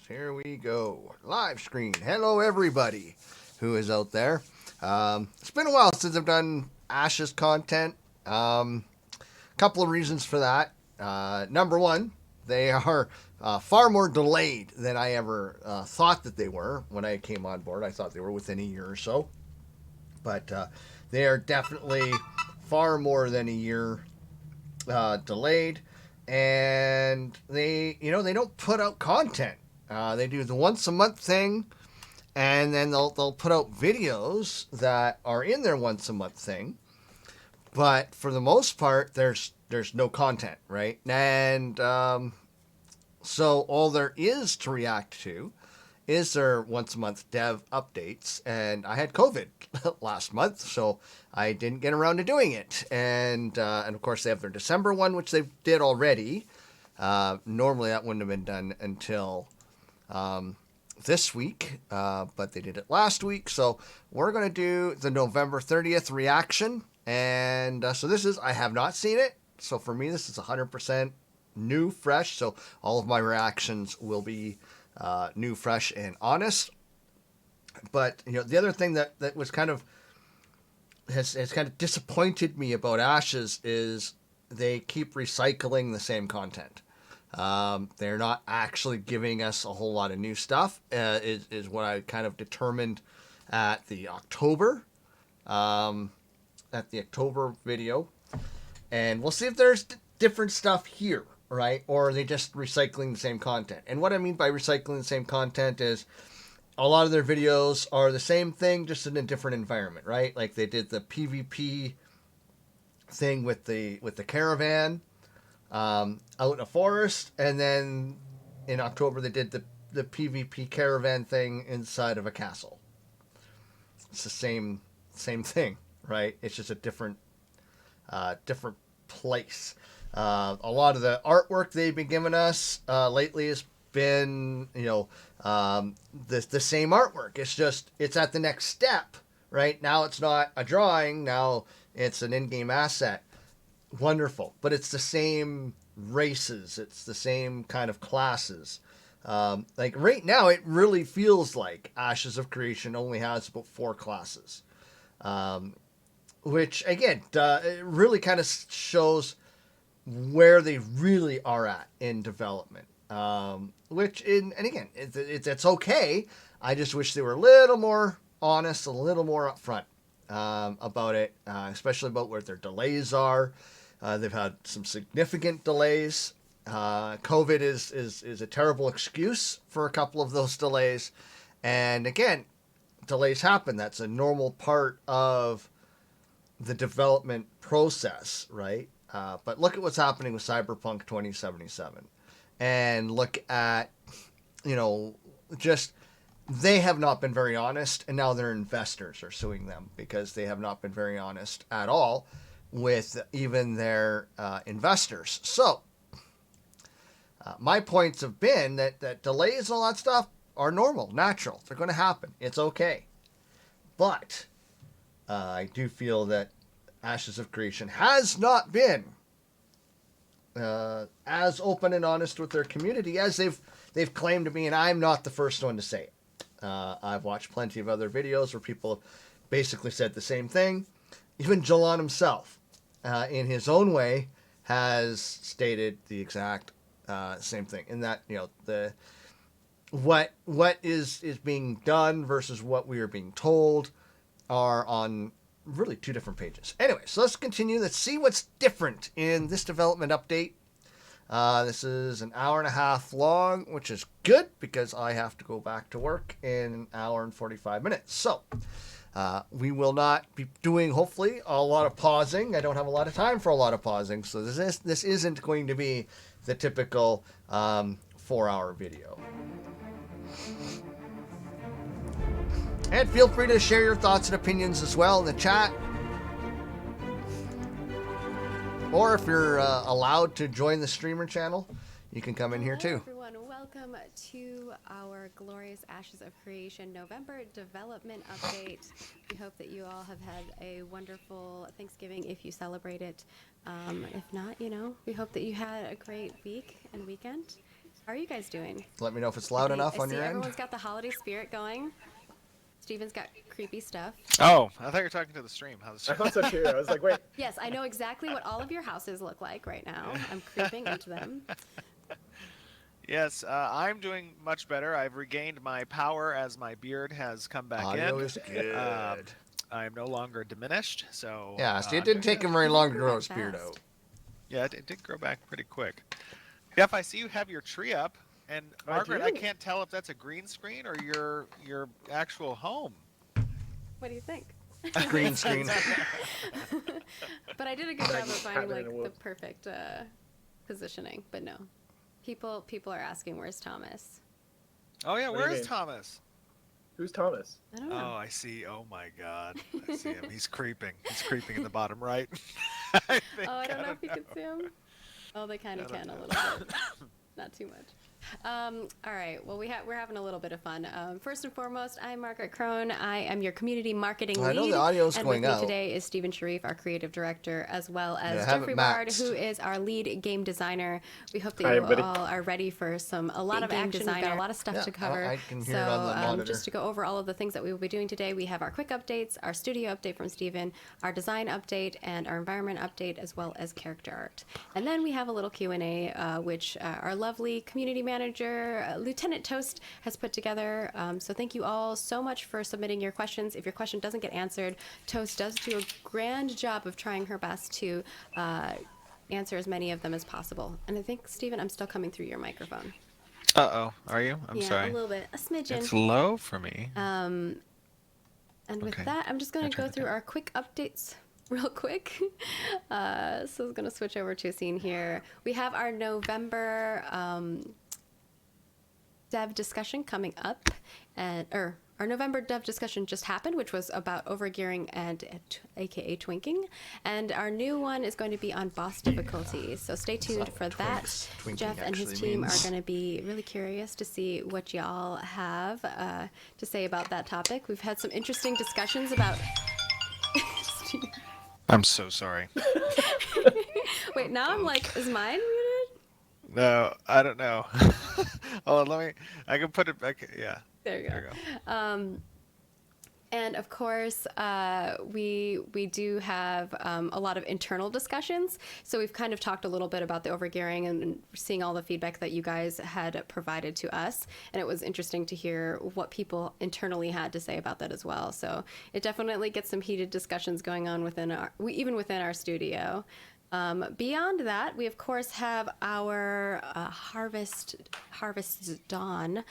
Here we go. Live screen. Hello, everybody who is out there. It's been a while since I've done Ashes content. Couple of reasons for that. Number one, they are far more delayed than I ever thought that they were when I came on board. I thought they were within a year or so. But they are definitely far more than a year delayed. And they don't put out content. They do the once a month thing, and then they'll put out videos that are in their once a month thing. But for the most part, there's no content, right? And so all there is to react to is their once a month dev updates. And I had COVID last month, so I didn't get around to doing it. And of course, they have their December one, which they did already. Normally, that wouldn't have been done until this week, but they did it last week. So we're going to do the November 30th reaction. And so I have not seen it. So for me, this is 100% new, fresh. So all of my reactions will be new, fresh, and honest. But the other thing that was kind of has kind of disappointed me about Ashes is they keep recycling the same content. They're not actually giving us a whole lot of new stuff. Is what I kind of determined at the October video, and we'll see if there's different stuff here. Right? Or are they just recycling the same content? And what I mean by recycling the same content is a lot of their videos are the same thing, just in a different environment, right? Like they did the PvP thing with the caravan out in a forest, and then in October they did the PvP caravan thing inside of a castle. It's the same thing, right? It's just a different place. A lot of the artwork they've been giving us lately has been, the same artwork. It's at the next step, right? Now it's not a drawing. Now it's an in-game asset. Wonderful. But it's the same races. It's the same kind of classes. Like right now, it really feels like Ashes of Creation only has about 4 classes. Which, again, it really kind of shows where they really are at in development. It's okay. I just wish they were a little more honest, a little more upfront about it, especially about where their delays are. They've had some significant delays. COVID is a terrible excuse for a couple of those delays. And again, delays happen. That's a normal part of the development process, right? But look at what's happening with Cyberpunk 2077. And look at, just they have not been very honest, and now their investors are suing them because they have not been very honest at all with even their investors. So my points have been that delays and all that stuff are normal, natural. They're going to happen. It's okay. But I do feel that Ashes of Creation has not been as open and honest with their community as they've claimed to be, and I'm not the first one to say it. I've watched plenty of other videos where people basically said the same thing. Even Jalon himself, in his own way, has stated the exact same thing. In that, what is being done versus what we are being told are on really 2 different pages. Anyway, so let's continue. Let's see what's different in this development update. This is an hour and a half long, which is good because I have to go back to work in an hour and 45 minutes. So we will not be doing, hopefully, a lot of pausing. I don't have a lot of time for a lot of pausing, so this isn't going to be the typical 4-hour video. And feel free to share your thoughts and opinions as well in the chat. Or if you're allowed to join the streamer channel, you can come in here too. Hello everyone, welcome to our glorious Ashes of Creation November development update. We hope that you all have had a wonderful Thanksgiving if you celebrate it. If not, we hope that you had a great week and weekend. How are you guys doing? Let me know if it's loud enough on I see your end. everyone's got the holiday spirit going. Steven's got creepy stuff. Oh, I thought you were talking to the stream. How's I thought so too. I was like, wait. Yes, I know exactly what all of your houses look like right now. I'm creeping into them. Yes, I'm doing much better. I've regained my power as my beard has come back Audio in. is good. I'm no longer diminished, so... Yeah, see, it didn't take him very long to grow his beard fast. out. Yeah, it did grow back pretty quick. Jeff, I see you have your tree up, and Margaret, I do. can't tell if that's a green screen or your actual home. What do you think? Green screen. But I did a good job of finding Cabin in like the the woods. perfect positioning. But no, people are asking where's Thomas. Oh yeah, What do where you is mean? Thomas? Who's Thomas? I don't know. Oh, I see. Oh my God, I see him. He's creeping. He's creeping in the bottom right. I think. I don't know if you can see him. Oh, they kind of can a little bit. Not too much. All right. Well, we're having a little bit of fun. First and foremost, I'm Margaret Crone. I am your community marketing lead. I know the audio's and going with me out. today is Stephen Sharif, our creative director, as well as Yeah, have Jeffrey it Bard, maxed. who is our lead game designer. We hope that Hi, you everybody. all are ready for a lot of game action. We've got a lot of stuff Yeah, to cover. I can hear so it on the monitor. just to go over all of the things that we will be doing today, we have our quick updates, our studio update from Stephen, our design update, and our environment update, as well as character art. And then we have a little Q&A, which our lovely community manager, Lieutenant Toast, has put together. So thank you all so much for submitting your questions. If your question doesn't get answered, Toast does do a grand job of trying her best to answer as many of them as possible. And I think, Stephen, I'm still coming through your microphone. Uh-oh, are you? I'm yeah, sorry. a little bit, a smidgen. It's low for me. And with Okay. that, I'm just going I'll to turn go it through down. our quick updates real quick. So I'm going to switch over to a scene here. We have our November dev discussion coming up, or our November dev discussion just happened, which was about overgearing and aka twinking, and our new one is going to be on boss difficulty. So stay tuned for that. twinking Jeff and his actually team means. are going to be really curious to see what y'all have to say about that topic. We've had some interesting discussions about. I'm so sorry. Wait, now I'm like, is mine muted? No, I don't know. Hold on, I can put it back. Yeah. There you go. There you go. And of course, we do have a lot of internal discussions. So we've kind of talked a little bit about the overgearing and seeing all the feedback that you guys had provided to us. And it was interesting to hear what people internally had to say about that as well. So it definitely gets some heated discussions going on even within our studio. Beyond that, we of course have our Harvest Dawn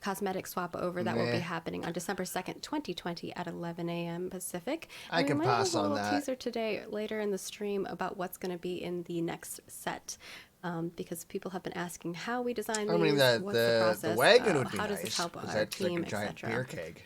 cosmetic swap over that will be Meh. happening on December 2nd, 2020 at 11 a.m. Pacific. I And can we might pass have a on little that. teaser today later in the stream about what's going to be in the next set. Because people have been asking how we design these, I mean, what's the the process, wagon would be how nice. does this help 'cause our that's team, like a giant etc. beer keg.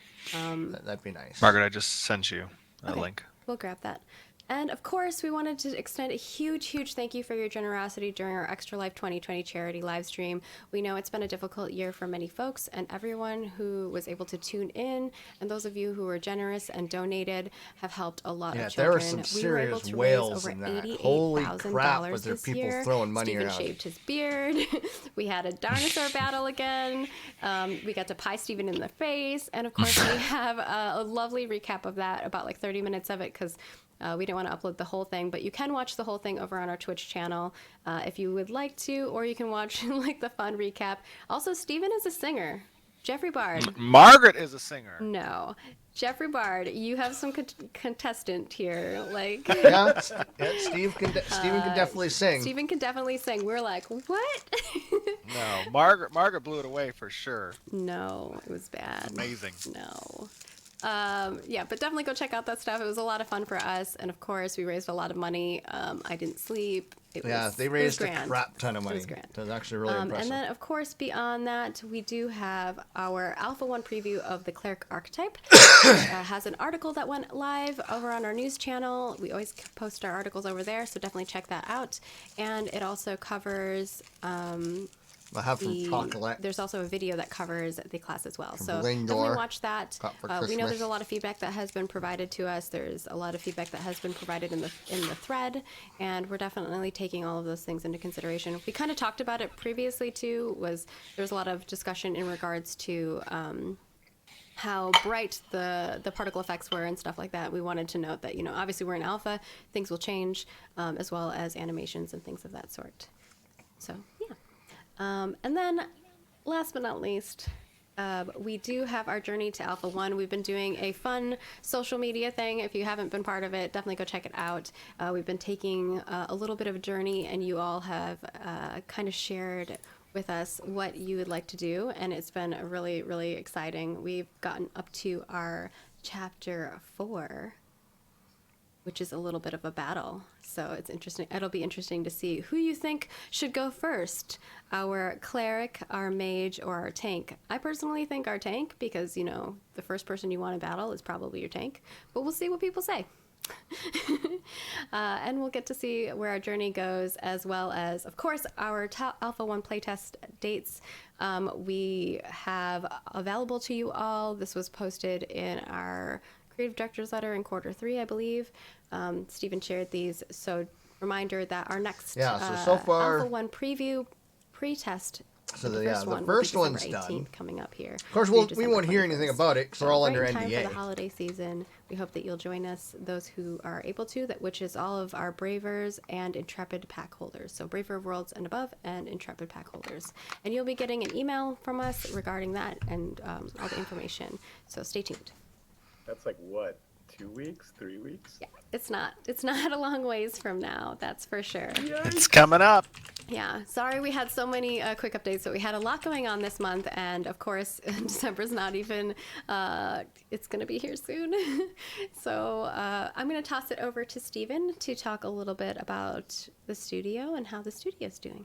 That'd be nice. Margaret, I just sent you a Okay. link. We'll grab that. And of course, we wanted to extend a huge thank you for your generosity during our Extra Life 2020 charity live stream. We know it's been a difficult year for many folks, and everyone who was able to tune in, and those of you who were generous and donated, have helped a lot Yeah, of there were children. some We were able serious to whales raise over in that. Holy crap, $88,000 was there this people year. throwing money Stephen around. shaved his beard. We had a dinosaur battle again. We got to pie Stephen in the face, and of course we have a lovely recap of that, about like 30 minutes of it, because we didn't want to upload the whole thing, but you can watch the whole thing over on our Twitch channel if you would like to, or you can watch like the fun recap. Also, Stephen is a singer. Jeffrey Bard. Margaret is a singer. No. Jeffrey Bard, you have some contestant here. Like, Yeah, Steven can definitely sing. Stephen can definitely sing. We're like, what? No, Margaret blew it away for sure. No, it was bad. Amazing. No. Yeah, but definitely go check out that stuff. It was a lot of fun for us, and of course, we raised a lot of money. I didn't sleep. Yeah, they raised a crap ton of money. It was grand. It was actually really impressive. And then, of course, beyond that, we do have our Alpha 1 preview of the Cleric Archetype, which has an article that went live over on our news channel. We always post our articles over there, so definitely check that out. And it also covers I'll have some chocolate. there's also a video that covers the class as well. So Lindor. definitely watch that. Got for We know Christmas. there's a lot of feedback that has been provided to us. There's a lot of feedback that has been provided in the thread, and we're definitely taking all of those things into consideration. We kind of talked about it previously too. There's a lot of discussion in regards to how bright the particle effects were and stuff like that. We wanted to note that, obviously we're in alpha, things will change, as well as animations and things of that sort. So, yeah. And then, last but not least, we do have our journey to Alpha 1. We've been doing a fun social media thing. If you haven't been part of it, definitely go check it out. We've been taking a little bit of a journey, and you all have kind of shared with us what you would like to do, and it's been really, really exciting. We've gotten up to our chapter 4, which is a little bit of a battle. So it's interesting. It'll be interesting to see who you think should go first, our cleric, our mage, or our tank. I personally think our tank, because, the first person you want to battle is probably your tank, but we'll see what people say. And we'll get to see where our journey goes, as well as, of course, our Alpha 1 playtest dates we have available to you all. This was posted in our creative director's letter in quarter 3, I believe. Stephen shared these, so reminder that our next so far, Alpha 1 preview pre-test. So the the first first one will be one's December 18th done. coming up here. Of course, we won't hear anything about it because we're all under right in time NDA. for the holiday season. We hope that you'll join us, those who are able to, which is all of our Bravers and Intrepid pack holders. So Braver of Worlds and above and Intrepid pack holders. And you'll be getting an email from us regarding that and all the information. So stay tuned. That's like what, 2 weeks, 3 weeks? Yeah, it's not a long ways from now, that's for sure. It's coming up. Yeah, sorry we had so many quick updates, but we had a lot going on this month, and of course, December's not even, it's going to be here soon. So I'm going to toss it over to Stephen to talk a little bit about the studio and how the studio's doing.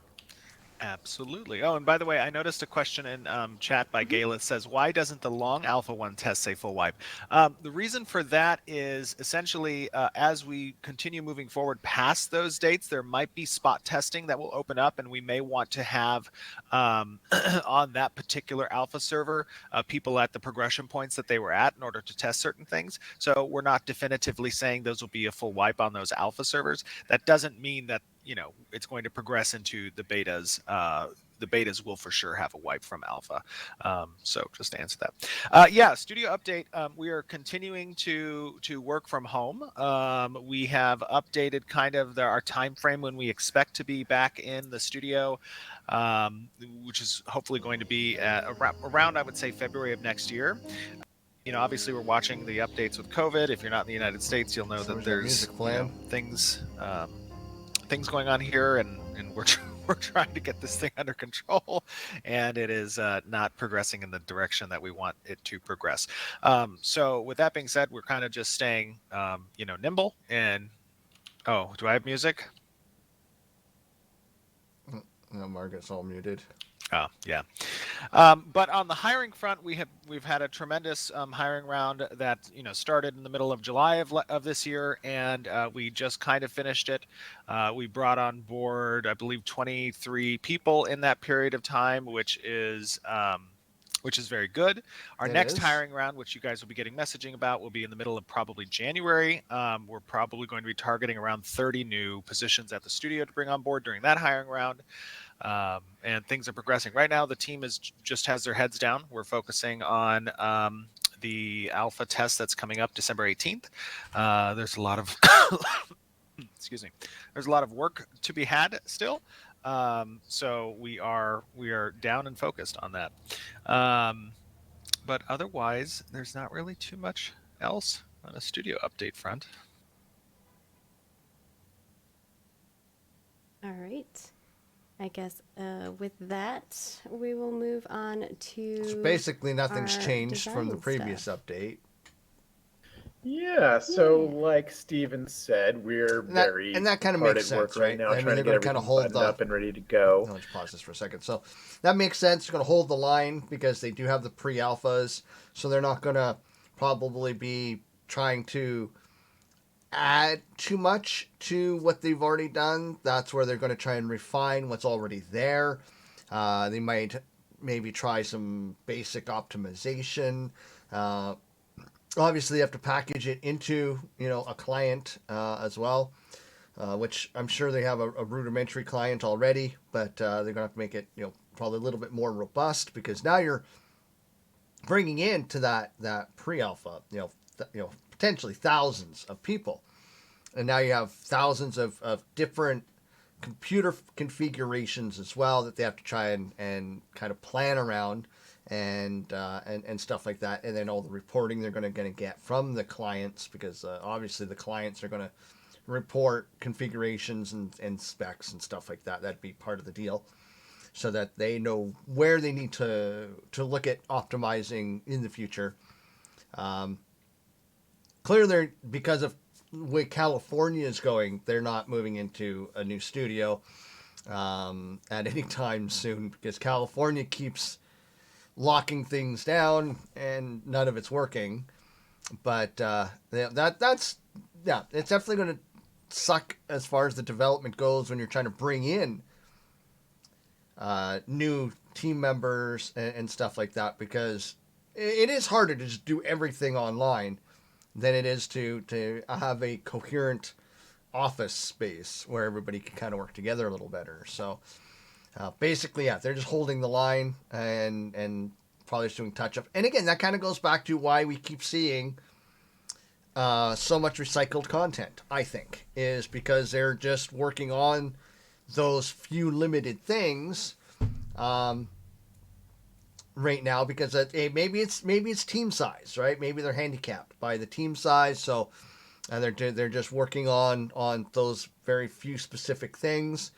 Absolutely. Oh, and by the way, I noticed a question in chat by Gayla that says, why doesn't the long Alpha 1 test say full wipe? The reason for that is essentially as we continue moving forward past those dates, there might be spot testing that will open up, and we may want to have on that particular Alpha server people at the progression points that they were at in order to test certain things. So we're not definitively saying those will be a full wipe on those Alpha servers. That doesn't mean that it's going to progress into the betas. The betas will for sure have a wipe from alpha. So just to answer that. Yeah, studio update. We are continuing to work from home. We have updated kind of our time frame when we expect to be back in the studio, which is hopefully going to be around, I would say, February of next year. Obviously we're watching the updates with COVID. If you're not in the United States, you'll know that there's things going on here, and we're trying to get this thing under control, and it is not progressing in the direction that we want it to progress. So with that being said, we're kind of just staying nimble. And do I have music? No, Margaret's all muted. Oh, yeah. But on the hiring front, we've had a tremendous hiring round that started in the middle of July of this year, and we just kind of finished it. We brought on board, I believe, 23 people in that period of time, which is very good. Our next hiring round, which you guys will be getting messaging about, will be in the middle of probably January. We're probably going to be targeting around 30 new positions at the studio to bring on board during that hiring round. And things are progressing. Right now, the team just has their heads down. We're focusing on the alpha test that's coming up December 18th. There's a lot of excuse me. There's a lot of work to be had still. So we are down and focused on that. But otherwise, there's not really too much else on a studio update front. All right. I guess with that, we will move on to. So basically, nothing's changed from the previous stuff. update. Yeah, so like Steven said, we're very and that kind of hard makes at work sense, right right? now, I mean, trying to they're get gonna everything hold buttoned up and ready to go. Let's pause this for a second. So that makes sense. They're going to hold the line because they do have the pre-alphas, so they're not going to probably be trying to add too much to what they've already done. That's where they're going to try and refine what's already there. They might maybe try some basic optimization. Obviously, you have to package it into a client as well, which I'm sure they have a rudimentary client already, but they're gonna have to make it probably a little bit more robust, because now you're bringing into that pre-alpha potentially thousands of people, and now you have thousands of different computer configurations as well that they have to try and kind of plan around, and stuff like that, and then all the reporting they're going to get from the clients, because obviously the clients are going to report configurations and specs and stuff like that. That'd be part of the deal, so that they know where they need to look at optimizing in the future. Clearly, because of the way California is going, they're not moving into a new studio at any time soon, because California keeps locking things down and none of it's working. But that's it's definitely going to suck as far as the development goes when you're trying to bring in new team members and stuff like that, because it is harder to just do everything online than it is to have a coherent office space where everybody can kind of work together a little better. So basically, they're just holding the line and probably just doing touch up. And again, that kind of goes back to why we keep seeing so much recycled content, I think, is because they're just working on those few limited things right now, because maybe it's team size, right? Maybe they're handicapped by the team size, so they're just working on those very few specific things,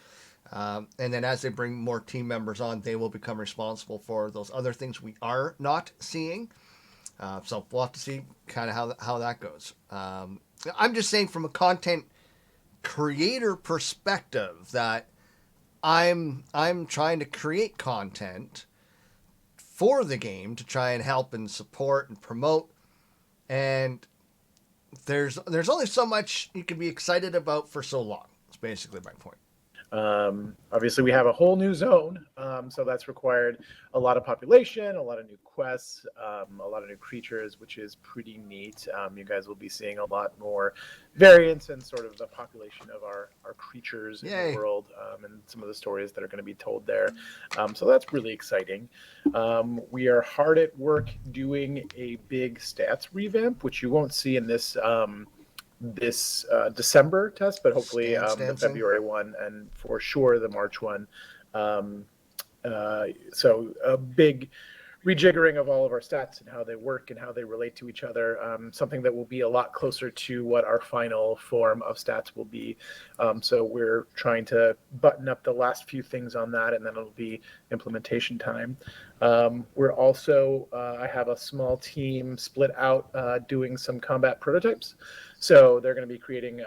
and then as they bring more team members on, they will become responsible for those other things we are not seeing. So we'll have to see kind of how that goes. I'm just saying, from a content creator perspective, that I'm trying to create content for the game to try and help and support and promote, and there's only so much you can be excited about for so long. That's basically my point. Obviously, we have a whole new zone, so that's required a lot of population, a lot of new quests, a lot of new creatures, which is pretty neat. You guys will be seeing a lot more variance and sort of the population of our creatures in the world, and some of the stories that are going to be told there. So that's really exciting. We are hard at work doing a big stats revamp, which you won't see in this December test, but hopefully the February one, and for sure the March one. So a big rejiggering of all of our stats and how they work and how they relate to each other. Something that will be a lot closer to what our final form of stats will be. So we're trying to button up the last few things on that, and then it'll be implementation time. We're also, I have a small team split out doing some combat prototypes. So they're going to be creating,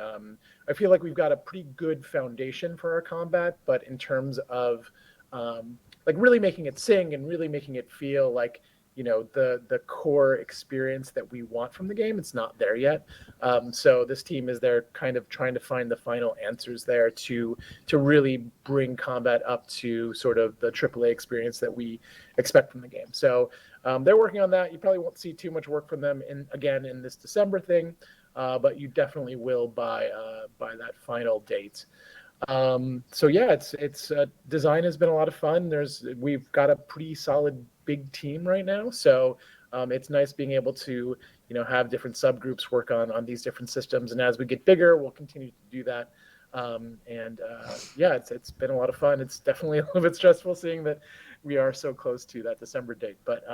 I feel like we've got a pretty good foundation for our combat, but in terms of like really making it sing and really making it feel like, the core experience that we want from the game, it's not there yet. So this team is there kind of trying to find the final answers there to really bring combat up to sort of the AAA experience that we expect from the game. So they're working on that. You probably won't see too much work from them in this December thing, but you definitely will by that final date. So yeah, it's design has been a lot of fun. We've got a pretty solid big team right now, so it's nice being able to have different subgroups work on these different systems, and as we get bigger, we'll continue to do that. Yeah, it's been a lot of fun. It's definitely a little bit stressful seeing that we are so close to that December date, but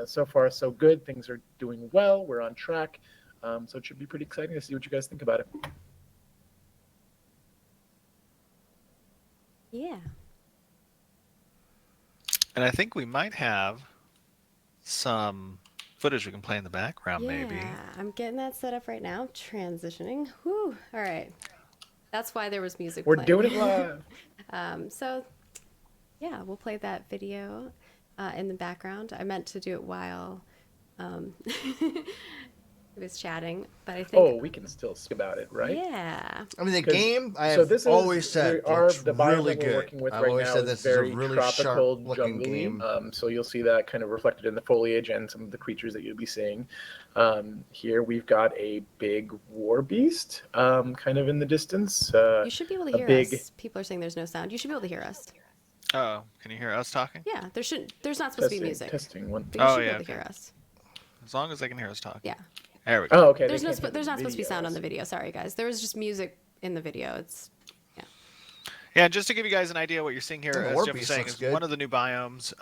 so far so good. Things are doing well. We're on track, so it should be pretty exciting to see what you guys think about it. Yeah. And I think we might have some footage we can play in the background, Yeah, maybe. I'm getting that set up right now. Transitioning. Whew. All right. That's why there was music We're playing. doing it live. So, yeah, we'll play that video in the background. I meant to do it while He was chatting, but I think. Oh, we can still speak about it, right? Yeah. I mean, the 'Cause- game, I so have this is always said, looks the biome really that we're good. working with I've right always now said is this is a very really tropical, sharp-looking game. jungly. So you'll see that kind of reflected in the foliage and some of the creatures that you'll be seeing. Here we've got a big war beast, kind of in the distance. You should be able to a hear big- us. People are saying there's no sound. You should be able to hear us. Oh, can you hear us talking? Yeah, there's not supposed to be music. Testing one. But you Oh, should be yeah, able to hear okay. us. As long as I can hear us talk. Yeah. There we go. Oh, okay. There's they no can't hear there's the not supposed to be sound on the video. video. Sorry guys. There was just music in the video. It's Yeah, and just to give you guys an idea what you're seeing here, Oh, the as War Jeff was Beast saying, looks is good. one of the new biomes.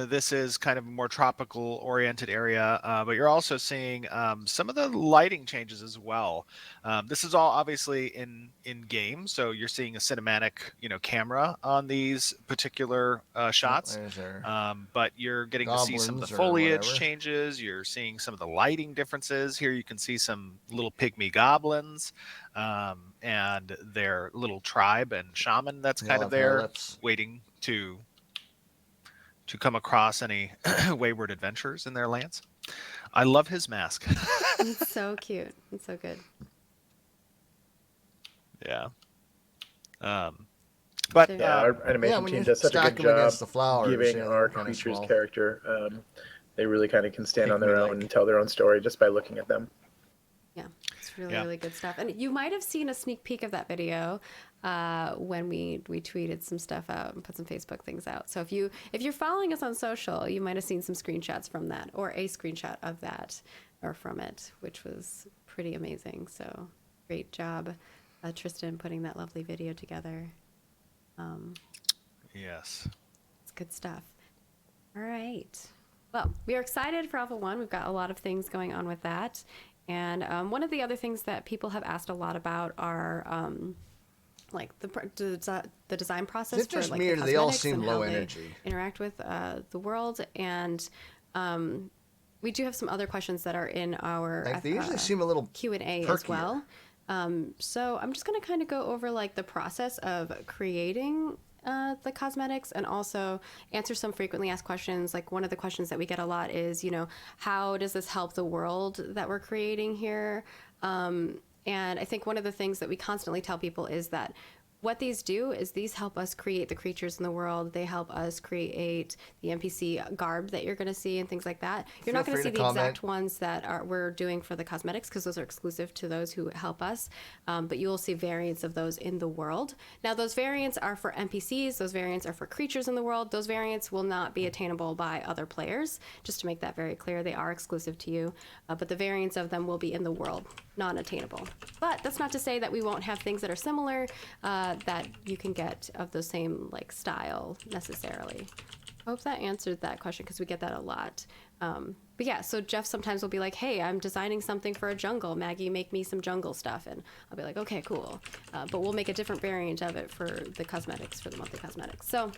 This is kind of a more tropical-oriented area, but you're also seeing some of the lighting changes as well. This is all obviously in game, so you're seeing a cinematic, camera on these particular shots. There's our But you're getting to see some of the goblins or foliage whatever. changes. You're seeing some of the lighting differences. Here you can see some little pygmy goblins and their little tribe and shaman that's They kind all of have hair there lips. waiting to come across any wayward adventures in their lands. I love his mask. it's so cute. It's so good. Yeah. But So- Yeah, our animation when team you does such a stack good them job against the flowers, giving yeah, our they're kinda creature's small. character. They really kind of can stand on their Pygmy-like. own and tell their own story just by looking at them. Yeah, it's really, Yeah. really good stuff. And you might have seen a sneak peek of that video when we tweeted some stuff out and put some Facebook things out. So if you're following us on social, you might have seen some screenshots from that, or a screenshot of that, or from it, which was pretty amazing. So great job, Tristan, putting that lovely video together. yes. It's good stuff. All right. Well, we are excited for Alpha 1. We've got a lot of things going on with that. And one of the other things that people have asked a lot about are like the design process Is it just for like me the or do they all cosmetics seem and low how they energy? interact with the world. And we do have some other questions that are in our Like, they usually seem a little Q&A as perkier. well. So I'm just going to kind of go over like the process of creating the cosmetics and also answer some frequently asked questions. Like one of the questions that we get a lot is, how does this help the world that we're creating here? And I think one of the things that we constantly tell people is that what these do is these help us create the creatures in the world. They help us create the NPC garb that you're going to see and things like that. You're not Feel going to free see to the exact comment. ones that we're doing for the cosmetics because those are exclusive to those who help us. But you will see variants of those in the world. Now, those variants are for NPCs. Those variants are for creatures in the world. Those variants will not be attainable by other players. Just to make that very clear, they are exclusive to you. But the variants of them will be in the world, non-attainable. But that's not to say that we won't have things that are similar that you can get of the same like style necessarily. I hope that answered that question because we get that a lot. But yeah, so Jeff sometimes will be like, hey, I'm designing something for a jungle. Maggie, make me some jungle stuff. And I'll be like, okay, cool. But we'll make a different variant of it for the cosmetics, for the monthly cosmetics. So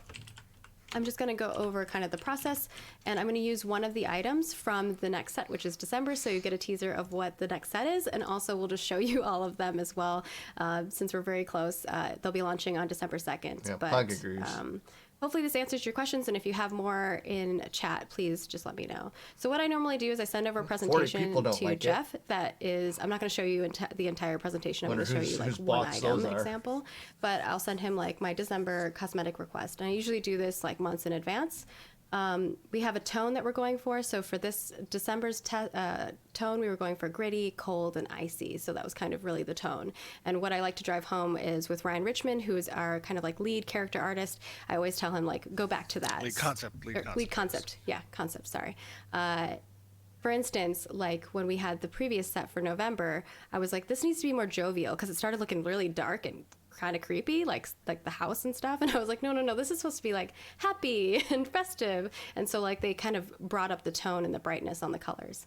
I'm just going to go over kind of the process, and I'm going to use one of the items from the next set, which is December, so you get a teaser of what the next set is, and also we'll just show you all of them as well, since we're very close. They'll be launching on December 2nd. Yeah, but Pug agrees. hopefully this answers your questions, and if you have more in chat, please just let me know. So what I normally do is I send over a 40 presentation people don't to like it. Jeff that is, I'm not going to show you the entire presentation. I'm Wonder going to show you like whose one box item those are. example, but I'll send him like my December cosmetic request. And I usually do this like months in advance. We have a tone that we're going for. So for this December's tone, we were going for gritty, cold, and icy. So that was kind of really the tone. And what I like to drive home is with Ryan Richmond, who is our kind of like lead character artist. I always tell him like, go back to that. Lead concept. Lead concept. Yeah, concept. Sorry. For instance, like when we had the previous set for November, I was like, this needs to be more jovial because it started looking really dark and kind of creepy, like the house and stuff. And I was like, no, this is supposed to be like happy and festive. And so like they kind of brought up the tone and the brightness on the colors.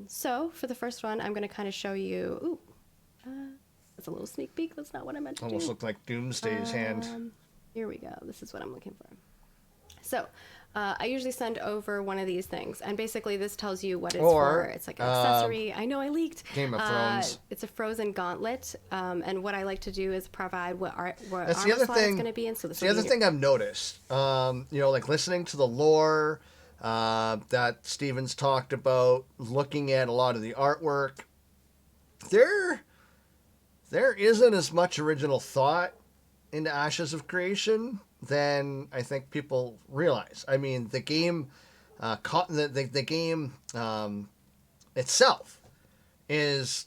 So for the first one, I'm going to kind of show you, that's a little sneak peek. That's not what I meant to Almost do. looked like Doomsday's hand. Here we go. This is what I'm looking for. So I usually send over one of these things, and basically this tells you what it's Or, for. It's like an accessory. I know I leaked. Game of Thrones. It's a frozen gauntlet, and what I like to do is provide what That's armor the other slot is thing. going to be in. So this The will other be thing I've noticed, like listening to the lore, that Steven's talked about, looking at a lot of the artwork. There isn't as much original thought into Ashes of Creation than I think people realize. I mean, the game, the game itself is,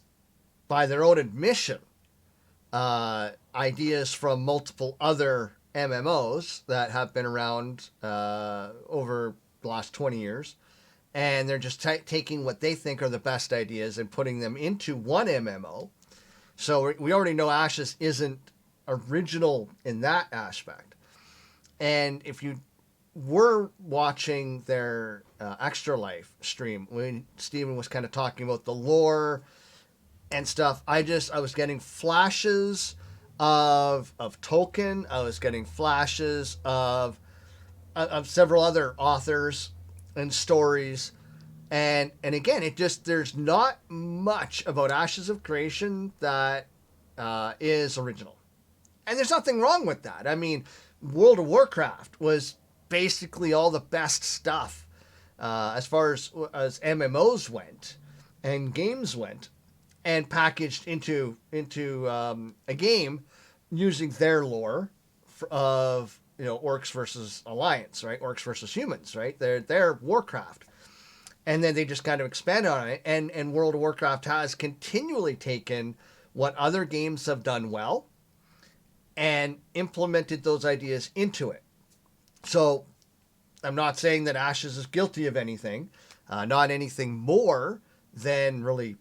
by their own admission, ideas from multiple other MMOs that have been around over the last 20 years. And they're just taking what they think are the best ideas and putting them into one MMO. So we already know Ashes isn't original in that aspect. And if you were watching their Extra Life stream, when Steven was kind of talking about the lore and stuff, I was getting flashes of Tolkien. I was getting flashes of several other authors and stories. And again, there's not much about Ashes of Creation that is original. And there's nothing wrong with that. I mean, World of Warcraft was basically all the best stuff as far as MMOs went and games went, and packaged into a game using their lore of, orcs versus alliance, right? Orcs versus humans, right? They're Warcraft. And then they just kind of expanded on it. And World of Warcraft has continually taken what other games have done well and implemented those ideas into it. So I'm not saying that Ashes is guilty of anything, not anything more than really,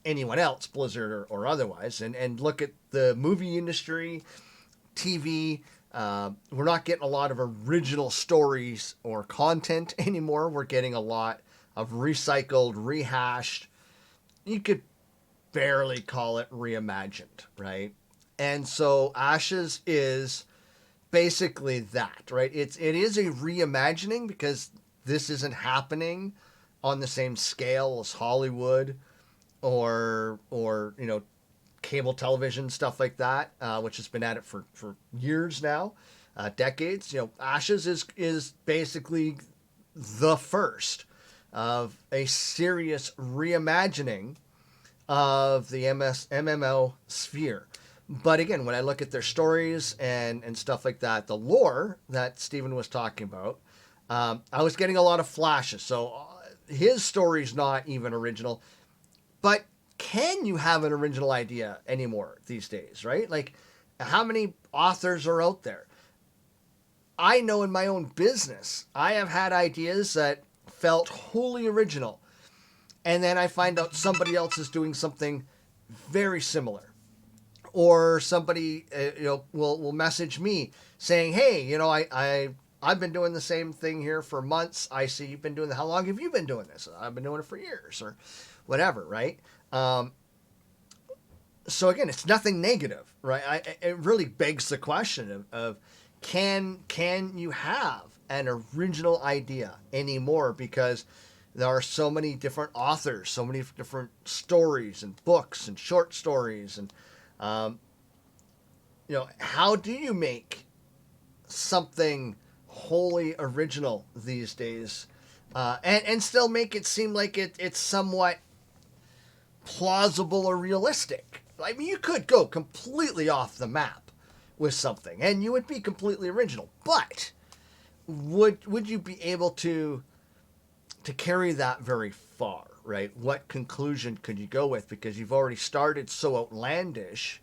anyone else, Blizzard or otherwise. And look at the movie industry, TV. We're not getting a lot of original stories or content anymore. We're getting a lot of recycled, rehashed. You could barely call it reimagined, right? And so Ashes is basically that, right? It is a reimagining because this isn't happening on the same scale as Hollywood or cable television, stuff like that, which has been at it for years now, decades. Ashes is basically the first of a serious reimagining of the MMO sphere. But again, when I look at their stories and stuff like that, the lore that Steven was talking about, I was getting a lot of flashes. So his story's not even original. But can you have an original idea anymore these days, right? Like, how many authors are out there? I know in my own business, I have had ideas that felt wholly original. And then I find out somebody else is doing something very similar. Or somebody, will message me saying, "Hey, I've been doing the same thing here for months. I see you've been doing how long have you been doing this? I've been doing it for years," or whatever, right? So again, it's nothing negative, right? It really begs the question of can you have an original idea anymore, because there are so many different authors, so many different stories and books and short stories, and how do you make something wholly original these days, and still make it seem like it's somewhat plausible or realistic? I mean, you could go completely off the map with something, and you would be completely original. But would you be able to carry that very far, right? What conclusion could you go with? Because you've already started so outlandish.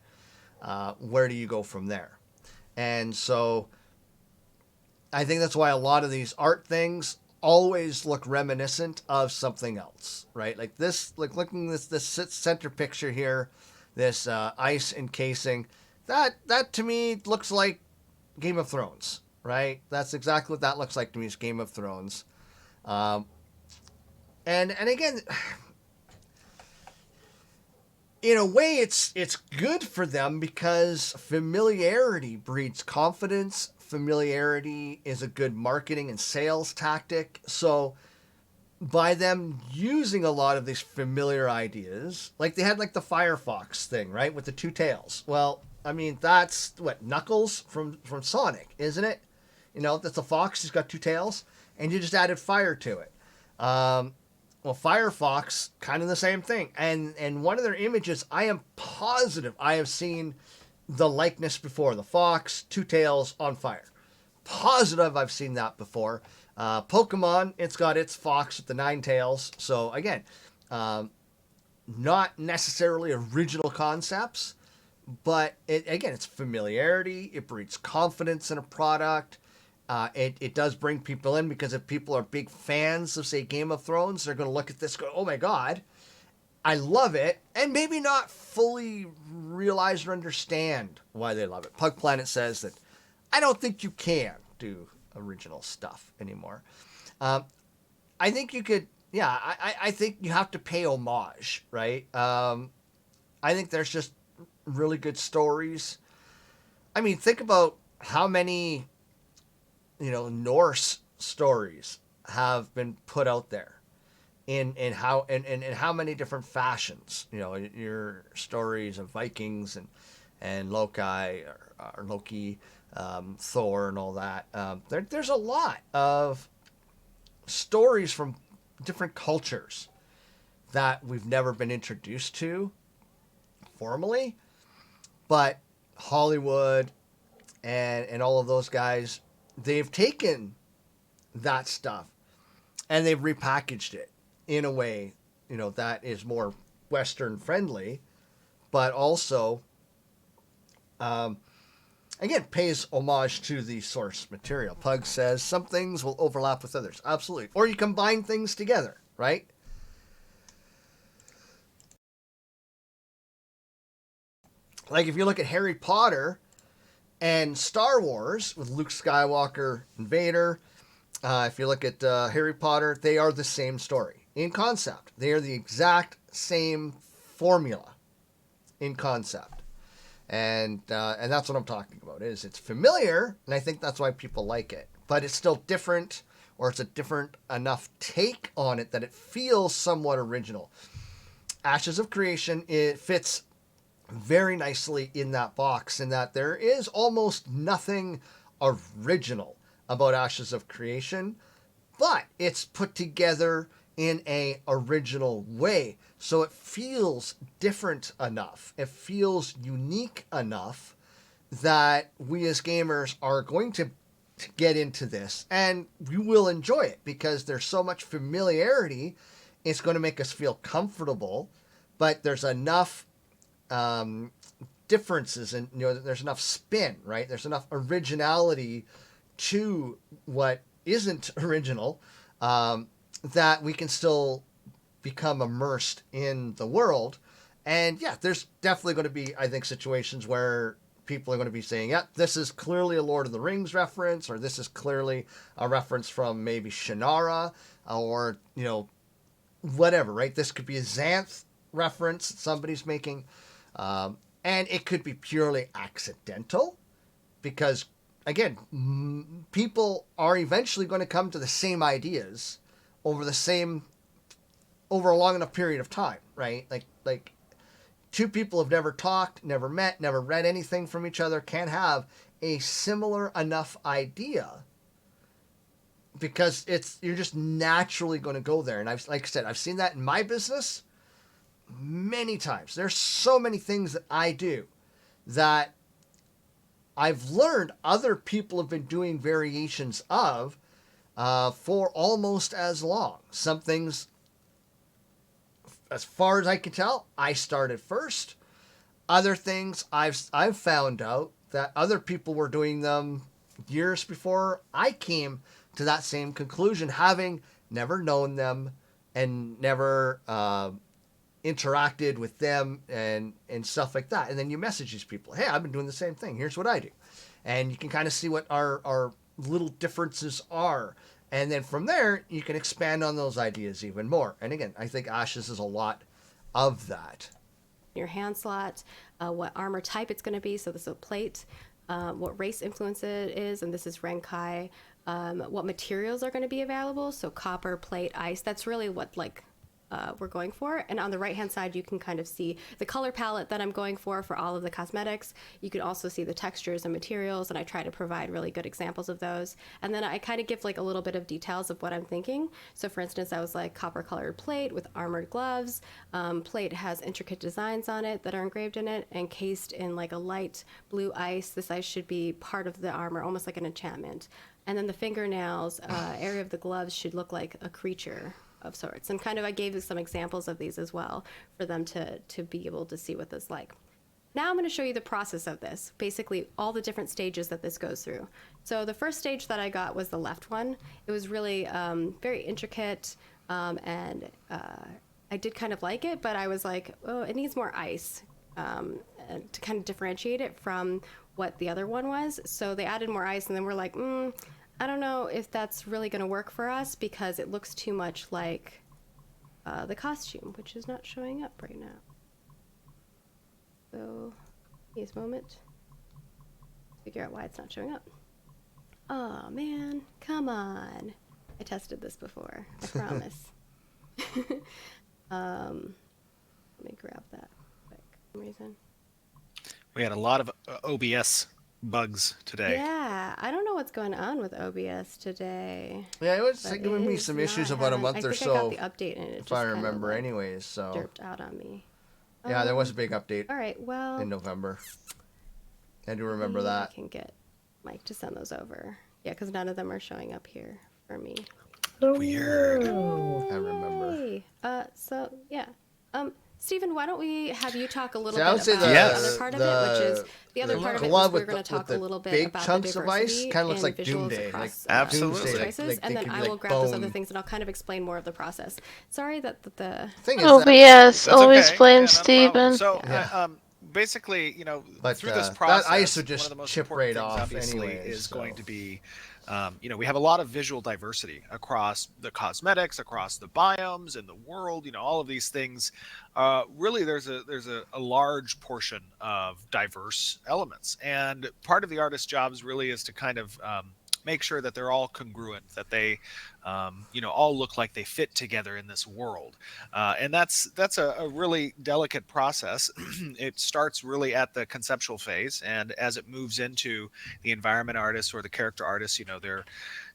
Where do you go from there? And so I think that's why a lot of these art things always look reminiscent of something else, right? Like this, like looking at this center picture here, this ice encasing, that to me looks like Game of Thrones, right? That's exactly what that looks like to me, is Game of Thrones. And again, in a way, it's good for them because familiarity breeds confidence. Familiarity is a good marketing and sales tactic. So by them using a lot of these familiar ideas, like they had like the Firefox thing, right, with the two tails. Well, I mean, that's what, Knuckles from Sonic, isn't it? You know, that's a fox. He's got two tails, and you just added fire to it. Well, Firefox, kind of the same thing. And one of their images, I am positive I have seen the likeness before. The fox, two tails on fire. Positive I've seen that before. Pokemon, it's got its fox with the 9 tails. So again, not necessarily original concepts, but it's familiarity. It breeds confidence in a product. It does bring people in, because if people are big fans of, say, Game of Thrones, they're going to look at this and go, oh my God, I love it, and maybe not fully realize or understand why they love it. Pug Planet says that I don't think you can do original stuff anymore. I think you could, I think you have to pay homage, right? I think there's just really good stories. I mean, think about how many, Norse stories have been put out there in how many different fashions. Your stories of Vikings and Loki or Loki, Thor and all that. There's a lot of stories from different cultures that we've never been introduced to formally, but Hollywood and all of those guys, they've taken that stuff and they've repackaged it in a way, that is more Western friendly, but also, again, pays homage to the source material. Pug says some things will overlap with others. Absolutely. Or you combine things together, right? Like if you look at Harry Potter and Star Wars with Luke Skywalker and Vader, if you look at Harry Potter, they are the same story in concept. They are the exact same formula in concept. And that's what I'm talking about. It's familiar, and I think that's why people like it. But it's still different, or it's a different enough take on it that it feels somewhat original. Ashes of Creation, it fits very nicely in that box, in that there is almost nothing original about Ashes of Creation, but it's put together in a original way. So it feels different enough. It feels unique enough that we as gamers are going to get into this, and we will enjoy it because there's so much familiarity. It's going to make us feel comfortable, but there's enough differences, and there's enough spin, right? There's enough originality to what isn't original, that we can still become immersed in the world. And yeah, there's definitely going to be, I think, situations where people are going to be saying, yeah, this is clearly a Lord of the Rings reference, or this is clearly a reference from maybe Shannara, or, whatever, right? This could be a Xanth reference that somebody's making. And it could be purely accidental because, again, people are eventually going to come to the same ideas over a long enough period of time, right? Like two people have never talked, never met, never read anything from each other, can have a similar enough idea because you're just naturally going to go there. And like I said, I've seen that in my business many times. There's so many things that I do that I've learned other people have been doing variations of for almost as long. Some things, as far as I can tell, I started first. Other things I've found out that other people were doing them years before I came to that same conclusion, having never known them and never interacted with them and stuff like that. And then you message these people, hey, I've been doing the same thing. Here's what I do. And you can kind of see what our little differences are. And then from there, you can expand on those ideas even more. And again, I think Ashes is a lot of that. Your hand slot, what armor type it's going to be. So this is a plate, what race influence it is. And this is Renkai. What materials are going to be available. So copper, plate, ice. That's really what we're going for. And on the right hand side, you can kind of see the color palette that I'm going for all of the cosmetics. You can also see the textures and materials, and I try to provide really good examples of those. And then I kind of give like a little bit of details of what I'm thinking. So for instance, I was like copper colored plate with armored gloves. Plate has intricate designs on it that are engraved in it, and cased in like a light blue ice. This ice should be part of the armor, almost like an enchantment. And then the fingernails, area of the gloves should look like a creature of sorts. And kind of I gave you some examples of these as well for them to be able to see what this is like. Now I'm going to show you the process of this, basically all the different stages that this goes through. So the first stage that I got was the left one. It was really very intricate, and I did kind of like it, but I was like, oh, it needs more ice to kind of differentiate it from what the other one was. So they added more ice, and then we're like, I don't know if that's really going to work for us because it looks too much like the costume, which is not showing up right now. So, give me a moment. Figure out why it's not showing up. Oh man, come on. I tested this before, I promise. Let me grab that quick for some reason. We had a lot of OBS bugs today. Yeah, I don't know what's going on with OBS today. Yeah, it was but giving it me is some not issues about a having- month I or think so. I got the update and it If just I kind of, remember, like, anyways. So derped out on me. yeah, there was a big update All right, well, in November. I do remember maybe that. I can get Mike to send those over. Yeah, because none of them are showing up here for me. Weird. I remember. Yay. So yeah. Stephen, why don't we have you talk a little See, I would bit say about the- the Yes. other part of it, which is the other part of it glove was we're with going the- to talk with a the little bit big about the chunks of ice diversity kinda looks in like visuals Doomsday, across like Absolutely. these Doomsday, choices, like and they then could be I like will grab those other bone. things and I'll kind of explain more of the process. Sorry that the Thing is that, OBS, That's always okay. blame Yeah, not a problem. Steven. So, Yeah. basically, but through this that process, ice would one just of the most chip important right things, off obviously, anyways. is So. going to be, we have a lot of visual diversity across the cosmetics, across the biomes in the world. All of these things. Really, there's a large portion of diverse elements, and part of the artist's jobs really is to kind of make sure that they're all congruent, that they all look like they fit together in this world, and that's a really delicate process. It starts really at the conceptual phase, and as it moves into the environment artists or the character artists,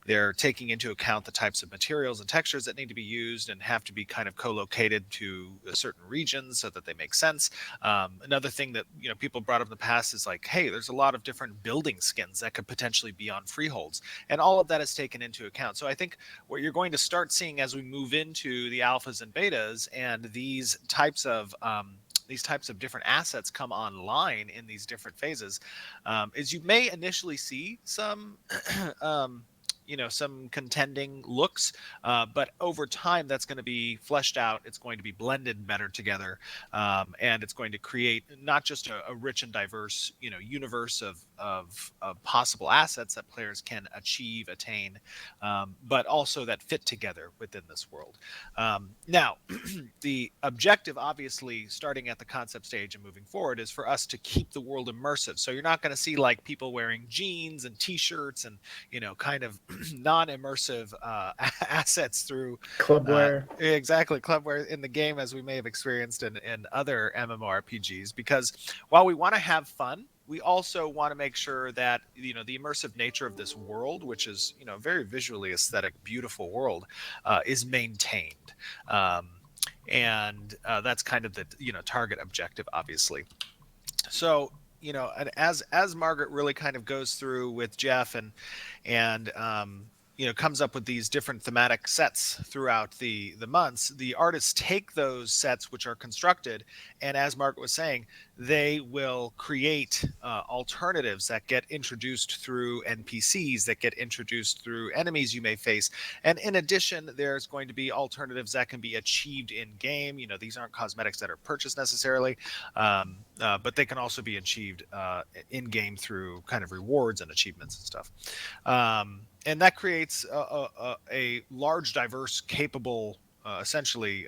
they're taking into account the types of materials and textures that need to be used and have to be kind of co-located to certain regions so that they make sense. Another thing that people brought up in the past is like, hey, there's a lot of different building skins that could potentially be on freeholds, and all of that is taken into account. So I think what you're going to start seeing as we move into the alphas and betas, and these types of different assets come online in these different phases, is you may initially see some some contending looks, but over time that's going to be fleshed out. It's going to be blended better together, and it's going to create not just a rich and diverse universe of possible assets that players can attain, but also that fit together within this world. Now, the objective, obviously, starting at the concept stage and moving forward, is for us to keep the world immersive. So you're not going to see like people wearing jeans and t-shirts and kind of non-immersive assets through Clubwear. exactly clubwear in the game, as we may have experienced in other MMORPGs. Because while we want to have fun, we also want to make sure that the immersive nature of this world, which is very visually aesthetic, beautiful world, is maintained. And that's kind of the target objective, obviously. So and as Margaret really kind of goes through with Jeff and comes up with these different thematic sets throughout the months, the artists take those sets which are constructed, and as Margaret was saying, they will create alternatives that get introduced through NPCs, that get introduced through enemies you may face. And in addition, there's going to be alternatives that can be achieved in game. These aren't cosmetics that are purchased necessarily, but they can also be achieved in game through kind of rewards and achievements and stuff. And that creates a large, diverse, capable, essentially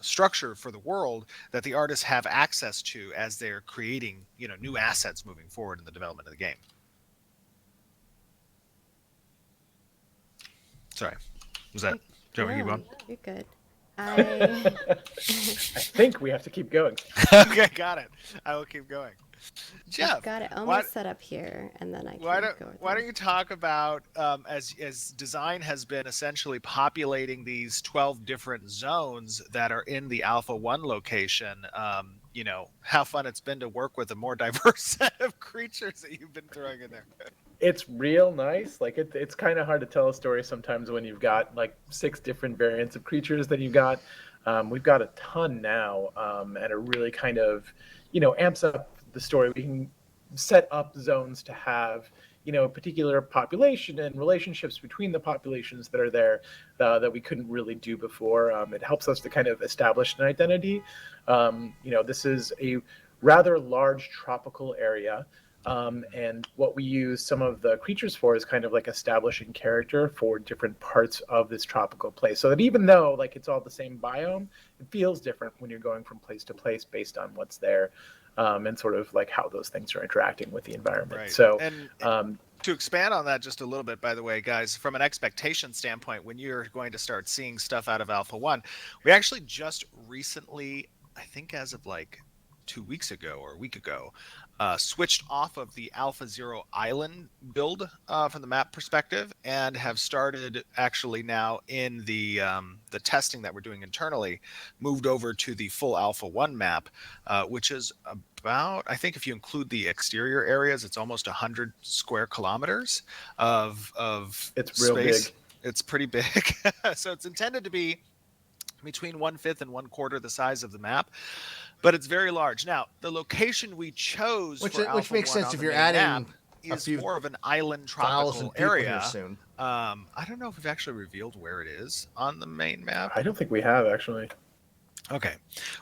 structure for the world that the artists have access to as they're creating, new assets moving forward in the development of the game. Sorry, was that? Do you want me to keep on? You're good. I I think we have to keep going. Okay, got it. I will keep going. Jeff, I've got it why, almost set up here, and then I why can don't go with why it. don't you talk about as design has been essentially populating these 12 different zones that are in the Alpha 1 location, how fun it's been to work with a more diverse set of creatures that you've been throwing in there. It's real nice. Like it's kind of hard to tell a story sometimes when you've got like 6 different variants of creatures that you've got. We've got a ton now, and it really kind of, amps up the story. We can set up zones to have, a particular population and relationships between the populations that are there that we couldn't really do before. It helps us to kind of establish an identity. This is a rather large tropical area. And what we use some of the creatures for is kind of like establishing character for different parts of this tropical place. So that even though like it's all the same biome, it feels different when you're going from place to place based on what's there, and sort of like how those things are interacting with the environment. Right. So And to expand on that just a little bit, by the way, guys, from an expectation standpoint, when you're going to start seeing stuff out of Alpha 1, we actually just recently, I think as of like 2 weeks ago or a week ago, switched off of the Alpha Zero Island build from the map perspective, and have started actually now in the testing that we're doing internally, moved over to the full Alpha 1 map, which is about, I think if you include the exterior areas, it's almost 100 square kilometers of it's real space. big. It's pretty big. So it's intended to be between 1/5 and 1/4 the size of the map, but it's very large. Now, the location we chose Which for Alpha makes 1 sense on if the you're main adding map a is few more of an island thousand tropical people here area. soon. I don't know if we've actually revealed where it is on the main map. I don't think we have actually. Okay.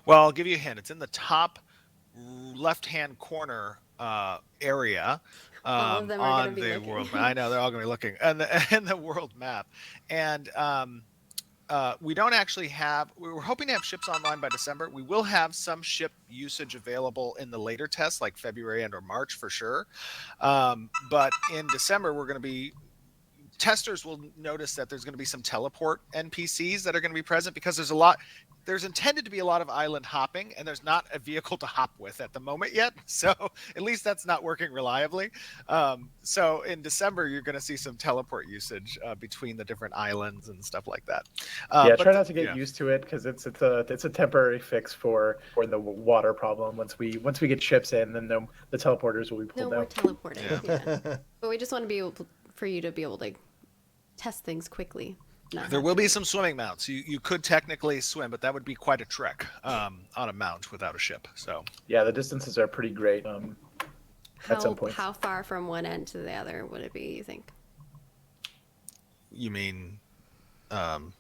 Well, I'll give you a hint. It's in the top left-hand corner area All of them are on gonna be the looking. world map. I know they're all going to be looking and the world map. And we don't actually have, we were hoping to have ships online by December. We will have some ship usage available in the later tests, like February and or March for sure. But in December, we're going to be, testers will notice that there's going to be some teleport NPCs that are going to be present, because there's intended to be a lot of island hopping, and there's not a vehicle to hop with at the moment yet. So at least that's not working reliably. So in December, you're going to see some teleport usage between the different islands and stuff like that. Try not to get used to it, because it's a temporary fix for the water problem. Once we get ships in, then the teleporters will be No pulled more out. teleporting. Yeah. But we just want to be able for you to be able to test things quickly. There will be some swimming mounts. You could technically swim, but that would be quite a trek on a mount without a ship. So yeah, the distances are pretty great at some point. How far from one end to the other would it be, you think? you mean Of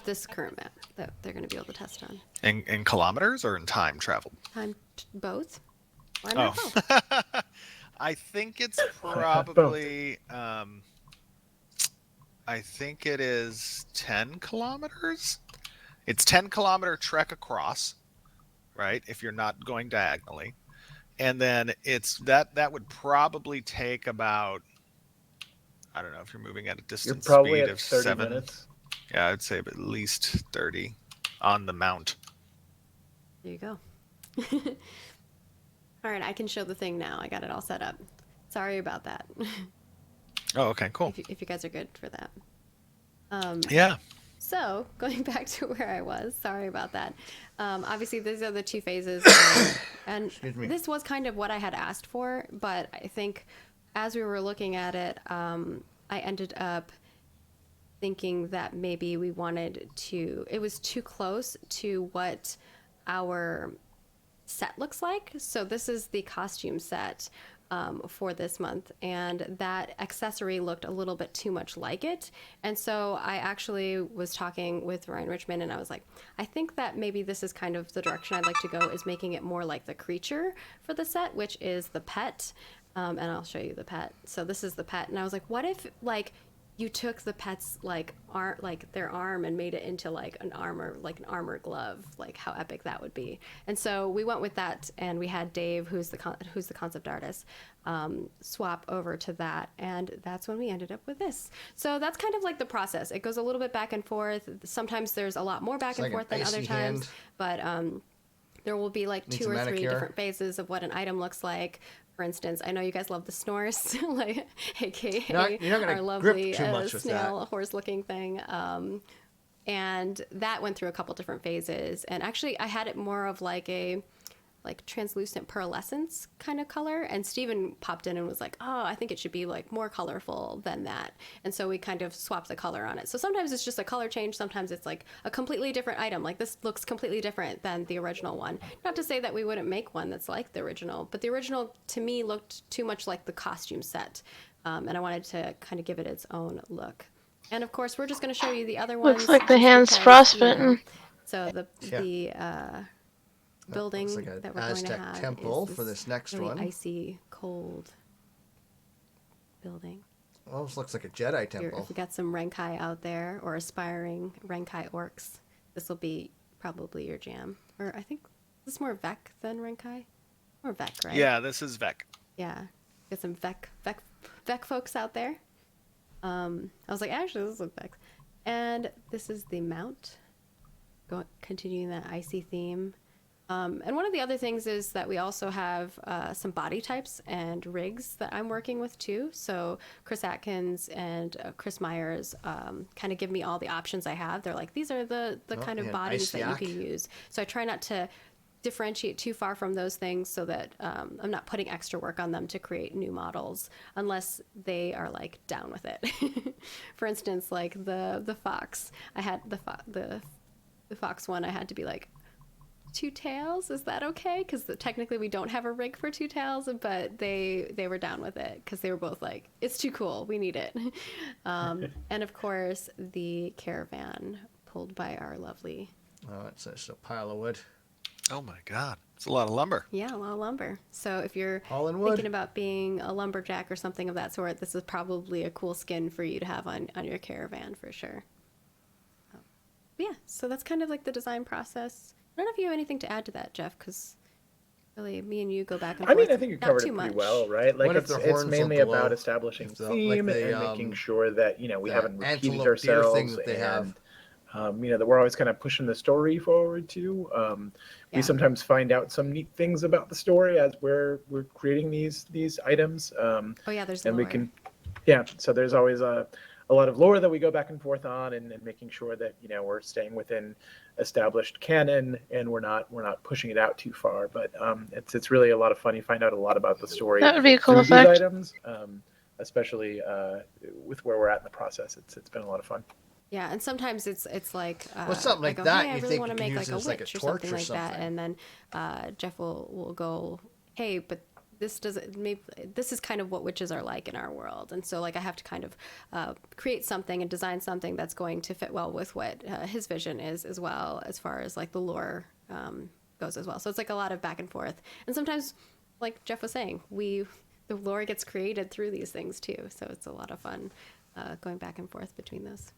this current map that they're going to be able to test on. in kilometers or in time traveled? Both? Why not both? I think it's probably I think it is 10 kilometers. It's 10-kilometer trek across, right? If you're not going diagonally. And then it's that would probably take about, I don't know, if you're moving at a You're distance probably speed at of 30 7. minutes. Yeah, I'd say at least 30 on the mount. There you go. All right, I can show the thing now. I got it all set up. Sorry about that. Oh, okay, cool. If you guys are good for that. Yeah. So, going back to where I was, sorry about that. Obviously, these are the 2 phases. And Excuse me. this was kind of what I had asked for, but I think as we were looking at it, I ended up thinking that maybe we wanted to, it was too close to what our set looks like. So this is the costume set for this month, and that accessory looked a little bit too much like it. And so I actually was talking with Ryan Richmond, and I was like, I think that maybe this is kind of the direction I'd like to go, is making it more like the creature for the set, which is the pet. And I'll show you the pet. So this is the pet. And I was like, what if like you took the pet's their arm and made it into like an armor glove. Like how epic that would be. And so we went with that, and we had Dave, who's the concept artist, swap over to that, and that's when we ended up with this. So that's kind of like the process. It goes a little bit back and forth. Sometimes there's a lot more back and forth than other times, but there will be like 2 or 3 different phases of what an item looks like. For instance, I know you guys love the snores, like AKA you're not our grip lovely too much with snail that. horse-looking thing. And that went through a couple different phases. And actually, I had it more of like a translucent pearlescence kind of color. And Steven popped in and was like, oh, I think it should be like more colorful than that. And so we kind of swapped the color on it. So sometimes it's just a color change. Sometimes it's like a completely different item. Like this looks completely different than the original one. Not to say that we wouldn't make one that's like the original, but the original to me looked too much like the costume set. And I wanted to kind of give it its own look. And of course, we're just going to show you the other ones. Looks like the just hand's because, frostbitten. So the building Looks like that an we're going to Aztec have temple is for this next really one. icy cold building. Almost looks like a Jedi If temple. we got some Renkai out there or aspiring Renkai orcs, this will be probably your jam. Or I think this is more Vec than Renkai, or Vec, right? Yeah, this is Vec. Yeah, get some Vec folks out there. I was like, actually, this is Vec, and this is the mount. Continuing that icy theme. And one of the other things is that we also have some body types and rigs that I'm working with too. So Chris Atkins and Chris Myers kind of give me all the options I have. They're like, these are the kind of bodies that you can use. So I try not to differentiate too far from those things so that I'm not putting extra work on them to create new models unless they are like down with it. For instance, like the fox, I had the fox one, I had to be like, 2 tails, is that okay? Because technically we don't have a rig for 2 tails, but they were down with it because they were both like, it's too cool, we need it. And of course the caravan pulled by our lovely, Oh, it's just a pile of wood. Oh my God, it's a lot of lumber. a lot of lumber. So if you're All in wood. thinking about being a lumberjack or something of that sort, this is probably a cool skin for you to have on your caravan for sure. Yeah, so that's kind of like the design process. I don't know if you have anything to add to that, Jeff, because really, me and you go back and forth. I mean, I think you Not covered too it pretty much. well, right? Like What if it's their horns mainly look low? about establishing If the- theme like the, and making sure that we the haven't repeated antelope deer ourselves, thing that they have. that we're always kind of pushing the story forward too. Yeah. We sometimes find out some neat things about the story as we're creating these items. Oh yeah, there's And lore. we can, so there's always a lot of lore that we go back and forth on, and making sure that we're staying within established canon and we're not pushing it out too far. But it's really a lot of fun. You find out a lot about the story That would be a cool through these effect. items, especially with where we're at in the process. It's been a lot of fun. Yeah, and sometimes it's like something like I go, that Hey, I you really think want to you make use like a as, like, a witch or torch something or like that, something. and then Jeff will go, hey, but this doesn't. Maybe this is kind of what witches are like in our world, and so like I have to kind of create something and design something that's going to fit well with what his vision is as well, as far as like the lore goes as well. So it's like a lot of back and forth, and sometimes, like Jeff was saying, the lore gets created through these things too. So it's a lot of fun going back and forth between those.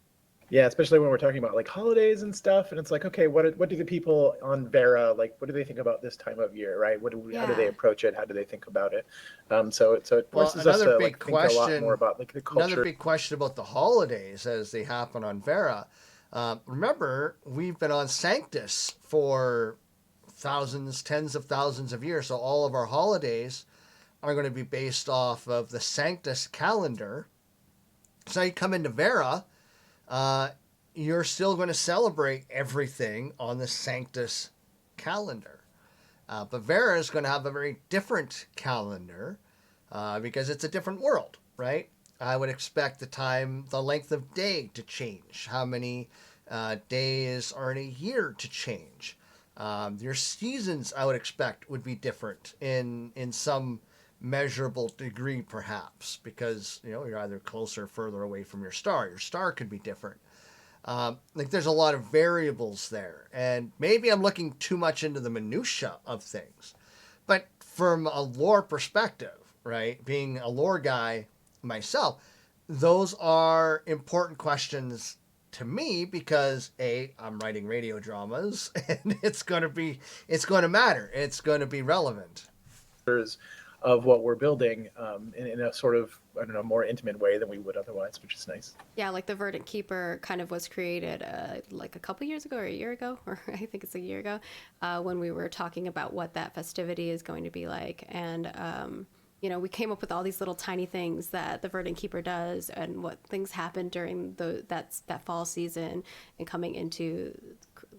Yeah, especially when we're talking about like holidays and stuff, and it's like, okay, what do the people on Vera like? What do they think about this time of year, right? How do they Yeah. approach it? How do they think about it? So it forces us another to big like think a lot question- more about like the culture. Another big question about the holidays as they happen on Vera. Remember, we've been on Sanctus for thousands, tens of thousands of years, so all of our holidays are going to be based off of the Sanctus calendar. So you come into Vera, you're still going to celebrate everything on the Sanctus calendar. But Vera is going to have a very different calendar because it's a different world, right? I would expect the length of day to change, how many days are in a year to change. Your seasons, I would expect, would be different in some measurable degree, perhaps, because you're either closer or further away from your star. Your star could be different. There's a lot of variables there, and maybe I'm looking too much into the minutia of things, but from a lore perspective, right, being a lore guy myself, those are important questions to me because I'm writing radio dramas and it's going to matter. It's going to be relevant. Of what we're building in a sort of, I don't know, more intimate way than we would otherwise, which is nice. Yeah, like the Verdant Keeper kind of was created like a couple years ago or a year ago, or I think it's a year ago, when we were talking about what that festivity is going to be like. And, we came up with all these little tiny things that the Verdant Keeper does and what things happen during that fall season and coming into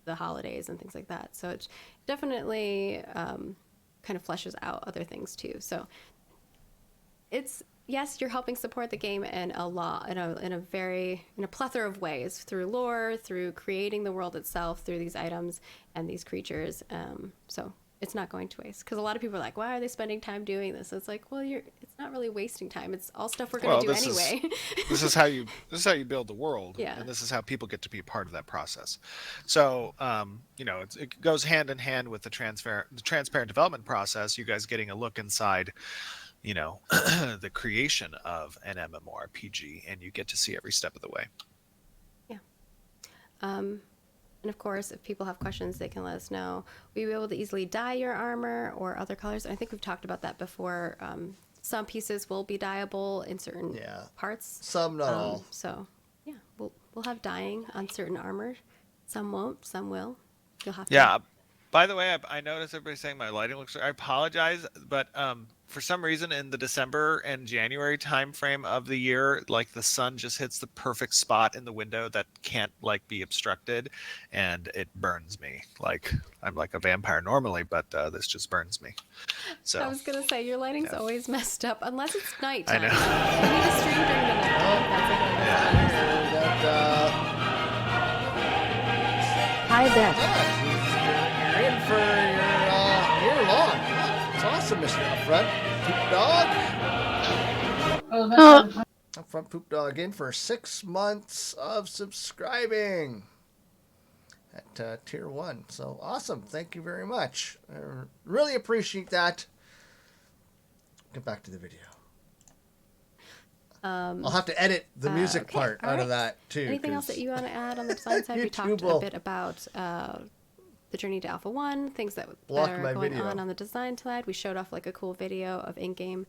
the holidays and things like that. So it's definitely kind of fleshes out other things too. So it's, yes, you're helping support the game in a plethora of ways, through lore, through creating the world itself, through these items and these creatures. So it's not going to waste, because a lot of people are like, why are they spending time doing this? It's like, well, it's not really wasting time. It's all stuff we're going to do anyway. This is how you build the world, yeah. And this is how people get to be part of that process. So it goes hand in hand with the transparent development process. You guys getting a look inside the creation of an MMORPG, and you get to see every step of the way. Yeah. And of course, if people have questions, they can let us know. Will you be able to easily dye your armor or other colors? And I think we've talked about that before. Some pieces will be dyeable in certain parts. Some, not all. So, yeah, we'll have dyeing on certain armor. Some won't, some will. You'll have to. Yeah. By the way, I noticed everybody saying my lighting looks. I apologize, but for some reason in the December and January time frame of the year, like the sun just hits the perfect spot in the window that can't be obstructed, and it burns me. Like I'm like a vampire normally, but this just burns me. So I was gonna say your lighting's always messed up unless it's nighttime. I know. You need to stream during the night. Hi, Beth. You're in for your year long. It's awesome, Mr. Upfront Poop Dog. Upfront Poop Dog in for 6 months of subscribing at tier 1. So awesome. Thank you very much. I really appreciate that. Get back to the video. I'll have to edit the music part out of that too. Anything else that you want to add on the design side? We talked a bit about the journey to Alpha 1, things that are going on the design side. We showed off a cool video of in-game,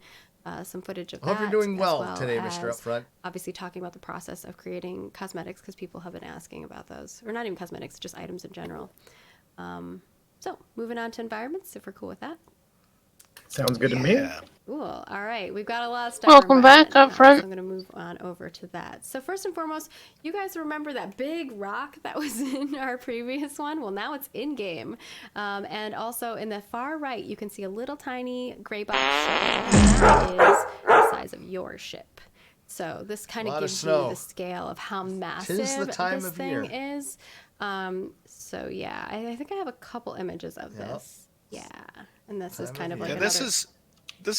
some footage of that. I hope you're doing well today, Mr. Upfront. Obviously talking about the process of creating cosmetics, because people have been asking about those. Or not even cosmetics, just items in general. So moving on to environments, if we're cool with that. Sounds good to me. Cool. All right. We've got a lot of stuff. Welcome back, Upfront. So I'm going to move on over to that. So first and foremost, you guys remember that big rock that was in our previous one? Well, now it's in-game. And also in the far right, you can see a little tiny gray box ship. That is the size of your ship. So this kind of gives you the scale of how massive this thing is. So yeah, I think I have a couple images of this. Yeah. And this is kind of like this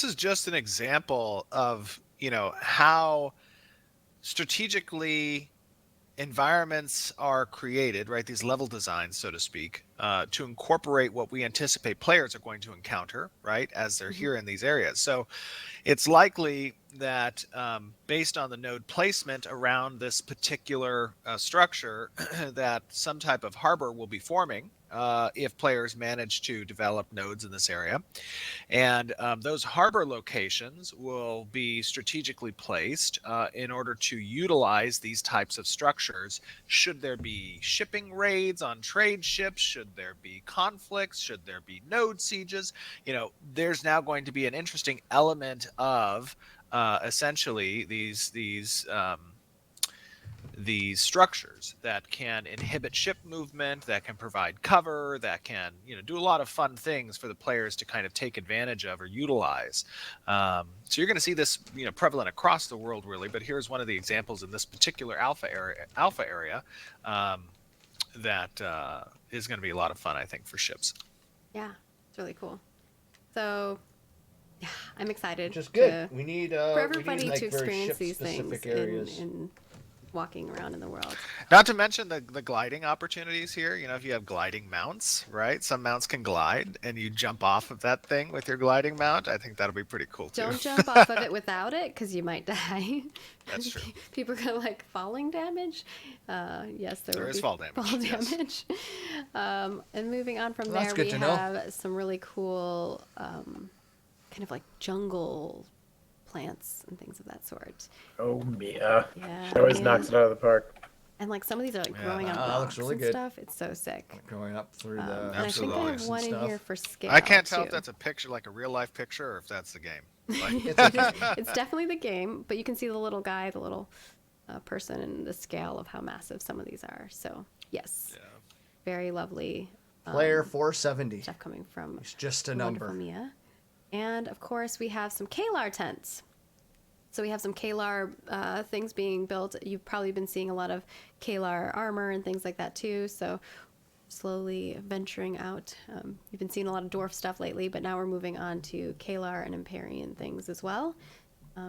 is just an example of how strategically environments are created, right? These level designs, so to speak, to incorporate what we anticipate players are going to encounter, right, as they're here in these areas. So it's likely that based on the node placement around this particular structure, that some type of harbor will be forming if players manage to develop nodes in this area. And those harbor locations will be strategically placed in order to utilize these types of structures. Should there be shipping raids on trade ships? Should there be conflicts? Should there be node sieges? There's now going to be an interesting element of essentially these structures that can inhibit ship movement, that can provide cover, that can do a lot of fun things for the players to kind of take advantage of or utilize. So you're going to see this prevalent across the world, really. But here's one of the examples in this particular alpha area that is going to be a lot of fun, I think, for ships. Yeah, it's really cool. So yeah, I'm excited. Which is good. We need for everybody to experience these things walking around in the world. Not to mention the gliding opportunities here. You know, if you have gliding mounts, right? Some mounts can glide, and you jump off of that thing with your gliding mount. I think that'll be pretty cool too. Don't jump off of it without it, because you might die. That's true. People are like falling damage. Yes, there will is be fall damage, yes. damage. And moving on from Well, that's there, good we to know. have some really cool, kind of like jungle plants and things of that sort. Oh, Mia. Yeah, She always and- knocks it out of the park. And like some of these are like Yeah, growing on that rocks looks really and good. stuff. It's so sick. Going up through the. And I think I Absolutely. have one in stuff. here for scale. I can't tell if too. that's a picture, like a real life picture, or if that's the game. Like, It's definitely the game, but you can see the little guy, the little person, and the scale of how massive some of these are. So yes, yeah. very lovely. Player 470. Stuff coming from It's just a wonderful number. Mia. And of course, we have some Kalar tents. So we have some Kalar things being built. You've probably been seeing a lot of Kalar armor and things like that too. So slowly venturing out. You've been seeing a lot of dwarf stuff lately, but now we're moving on to Kalar and Imperium things as well.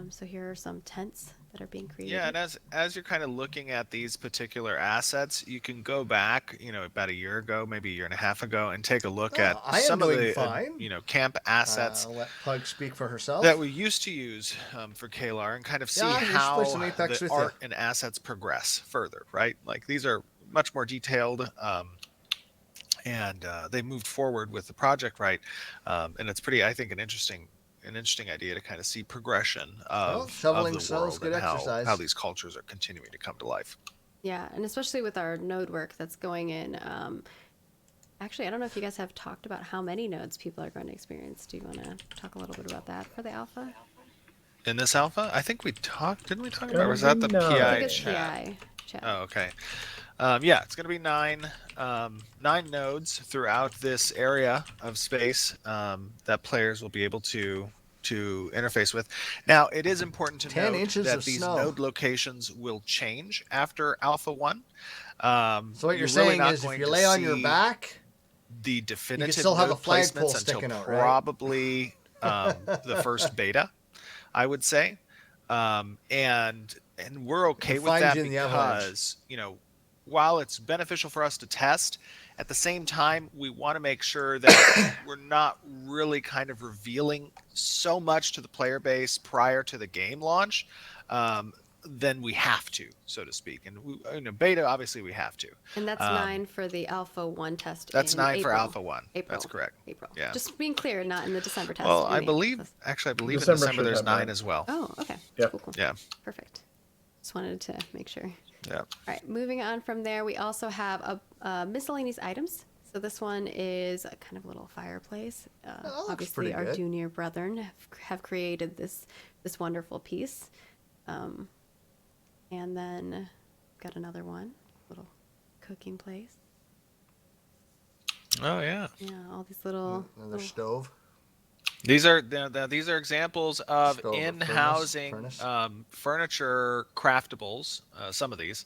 So here are some tents that are being created. Yeah, and as you're kind of looking at these particular assets, you can go back, you know, about a year ago, maybe a year and a half ago, and take a look at I am some of doing the fine. you know, camp assets Let Pug speak for herself. that we used to use for Kalar, and kind of see Yeah, we should how play some Apex the with you. art and assets progress further, right? Like these are much more detailed, and they moved forward with the project, right? And it's pretty, I think, an interesting idea to kind of see progression Well, of shoveling the snow is world good and exercise. how these cultures are continuing to come to life. Yeah, and especially with our node work that's going in. Actually, I don't know if you guys have talked about how many nodes people are going to experience. Do you want to talk a little bit about that for the alpha? In this alpha, I think we talked. Didn't we talk about? Or was that the No. I PI think it's chat? PI chat. Oh, okay. Yeah, it's going to be nine nodes throughout this area of space that players will be able to interface with. Now, it is important to 10 note inches that of these snow. node locations will change after Alpha 1. So what you're really saying not is if going you to lay on your see back, the definitive still have node a flagpole placements until sticking out, right? probably the first beta, I would say. And we're okay can with find that you in the avalanche. because, you know, while it's beneficial for us to test, at the same time, we want to make sure that we're not really kind of revealing so much to the player base prior to the game launch. Then we have to, so to speak. And you know, beta, obviously, we have to. And that's 9 for the Alpha 1 test. That's in 9 for April. Alpha 1. April. That's correct. April. Yeah. Just being clear, not in the December test. Well, in I the believe, April test. actually, I believe December in December should there's have 9 9. as well. Oh, okay. Yeah. Cool, cool. Yeah. Perfect. Just wanted to make sure. Yeah. All right, moving on from there, we also have a miscellaneous items. So this one is a kind of little fireplace. that looks Obviously, pretty our good. junior brethren have created this wonderful piece. And then got another one, little cooking place. Oh, yeah. Yeah, all these little. another stove. These are examples of Stove or in-housing furnace? furniture craftables. Some of these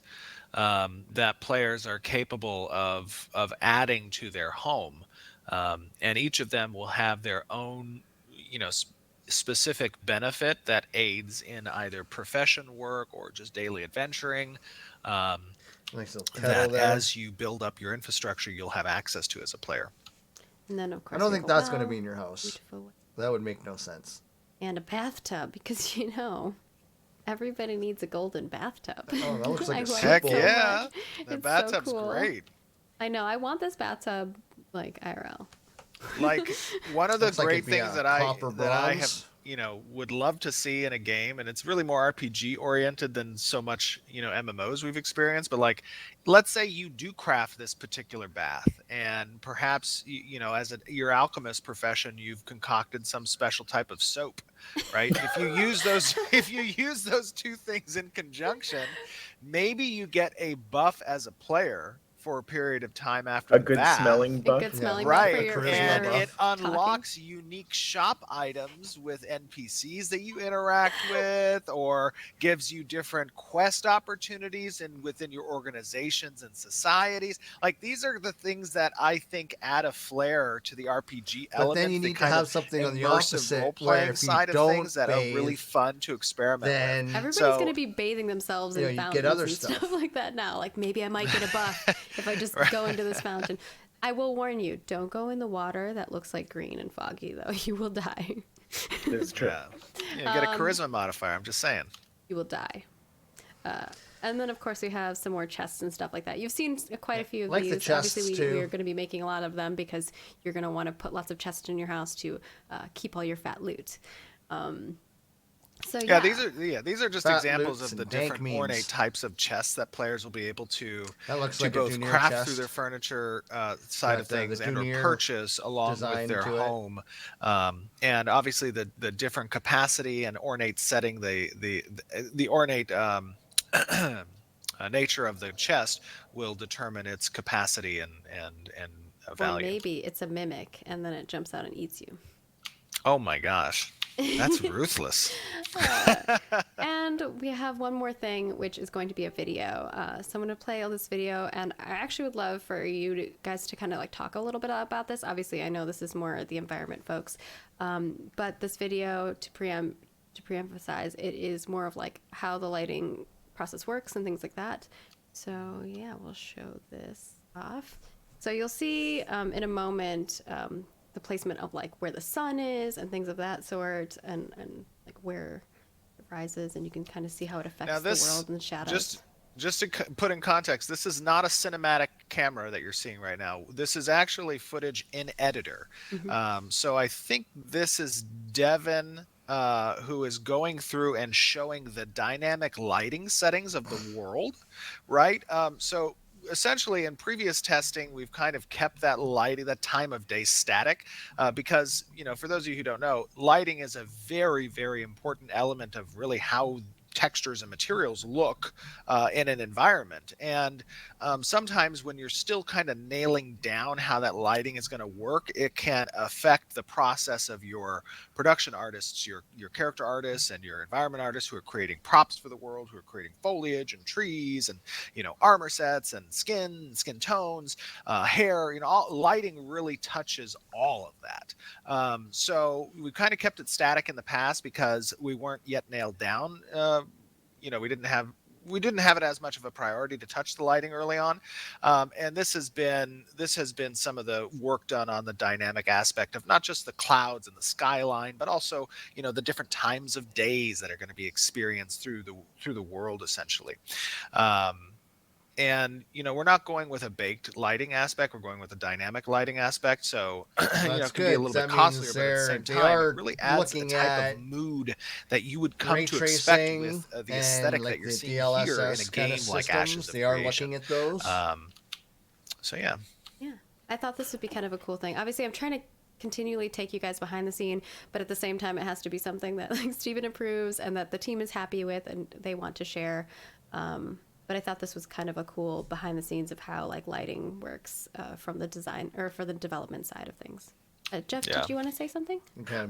that players are capable of adding to their home, and each of them will have their own, you know, specific benefit that aids in either profession work or just daily adventuring. Nice little kettle That there. as you build up your infrastructure, you'll have access to as a player. And then, of course, I don't we think have a that's going to well, be in your house. beautiful, That would make no sense. and a bathtub because everybody needs a golden bathtub. Oh, that looks like a I want soup it Heck bowl. so yeah, much. the It's so bathtub's cool. great. I know. I want this bathtub like IRL. Like one of the Looks like great it'd be things a that I copper have, bronze. you know, would love to see in a game, and it's really more RPG oriented than so much, you know, MMOs we've experienced. But like, let's say you do craft this particular bath, and perhaps you know, as your alchemist profession, you've concocted some special type of soap, right? If you use those two things in conjunction, maybe you get a buff as a player for a period of time after A good that. smelling A buff. good smelling Yeah, buff for Right, your charisma and for buff. it unlocks unique shop items with NPCs that you interact with, or gives you different quest opportunities and within your organizations and societies. Like, these are the things that I think add a flair to the RPG But element. then you the need to kind have of something on the immersive opposite, where role-playing if you side of don't things that are really bathe, fun to experiment with. then Everybody's So- going to be bathing themselves in you get fountains other and stuff. stuff like that now. Like, maybe I might get a buff if I just go into this fountain. I will warn you, don't go in the water that looks like green and foggy, though. You will die. It's true. Yeah, you get a charisma modifier. I'm just saying. You will die. And then, of course, we have some more chests and stuff like that. You've seen quite a few of Like the these. chests, Obviously, too. we are going to be making a lot of them because you're going to want to put lots of chests in your house to keep all your fat loot. So Yeah, these are just Fat examples loots of the and dank different memes. ornate types of chests that players will be able to That looks to like a both Dunir craft chest. through their furniture side Got of the things and or Dunir purchase along with design their to it. home, and obviously the different capacity and ornate setting, the ornate nature of the chest will determine its capacity and or value. maybe it's a mimic and then it jumps out and eats you. Oh my gosh, that's ruthless. And we have one more thing, which is going to be a video. So I'm going to play all this video, and I actually would love for guys to kind of like talk a little bit about this. Obviously, I know this is more the environment folks, but this video, to pre-emphasize, it is more of like how the lighting process works and things like that. So yeah, we'll show this off. So you'll see in a moment the placement of like where the sun is and things of that sort, and like where it rises, and you can kind of see how it affects Now the world and the shadows. Just to put in context, this is not a cinematic camera that you're seeing right now. This is actually footage in editor. So I think this is Devin, who is going through and showing the dynamic lighting settings of the world, right? So essentially in previous testing, we've kind of kept that lighting, that time of day static, because, for those of you who don't know, lighting is a very, very important element of really how textures and materials look in an environment. And sometimes when you're still kind of nailing down how that lighting is going to work, it can affect the process of your production artists, your character artists and your environment artists who are creating props for the world, who are creating foliage and trees and armor sets and skin tones, hair. Lighting really touches all of that. So we kind of kept it static in the past because we weren't yet nailed down. We didn't have it as much of a priority to touch the lighting early on, and this has been some of the work done on the dynamic aspect of not just the clouds and the skyline, but also the different times of days that are going to be experienced through the world essentially. And we're not going with a baked lighting aspect. We're going with a dynamic lighting aspect. So That's it can be a little good. bit That costlier, means but at the same they time, are it really adds a looking type at of mood that you would come ray to expect tracing with the and aesthetic like that you're the seeing here in a DLSS kind game of like Ashes systems. of They are Creation. looking at those. So yeah. Yeah, I thought this would be kind of a cool thing. Obviously, I'm trying to continually take you guys behind the scene, but at the same time, it has to be something that like Steven approves and that the team is happy with and they want to share. But I thought this was kind of a cool behind the scenes of how like lighting works from the design or for the development side of things. Jeff, Yeah. did you want to say something?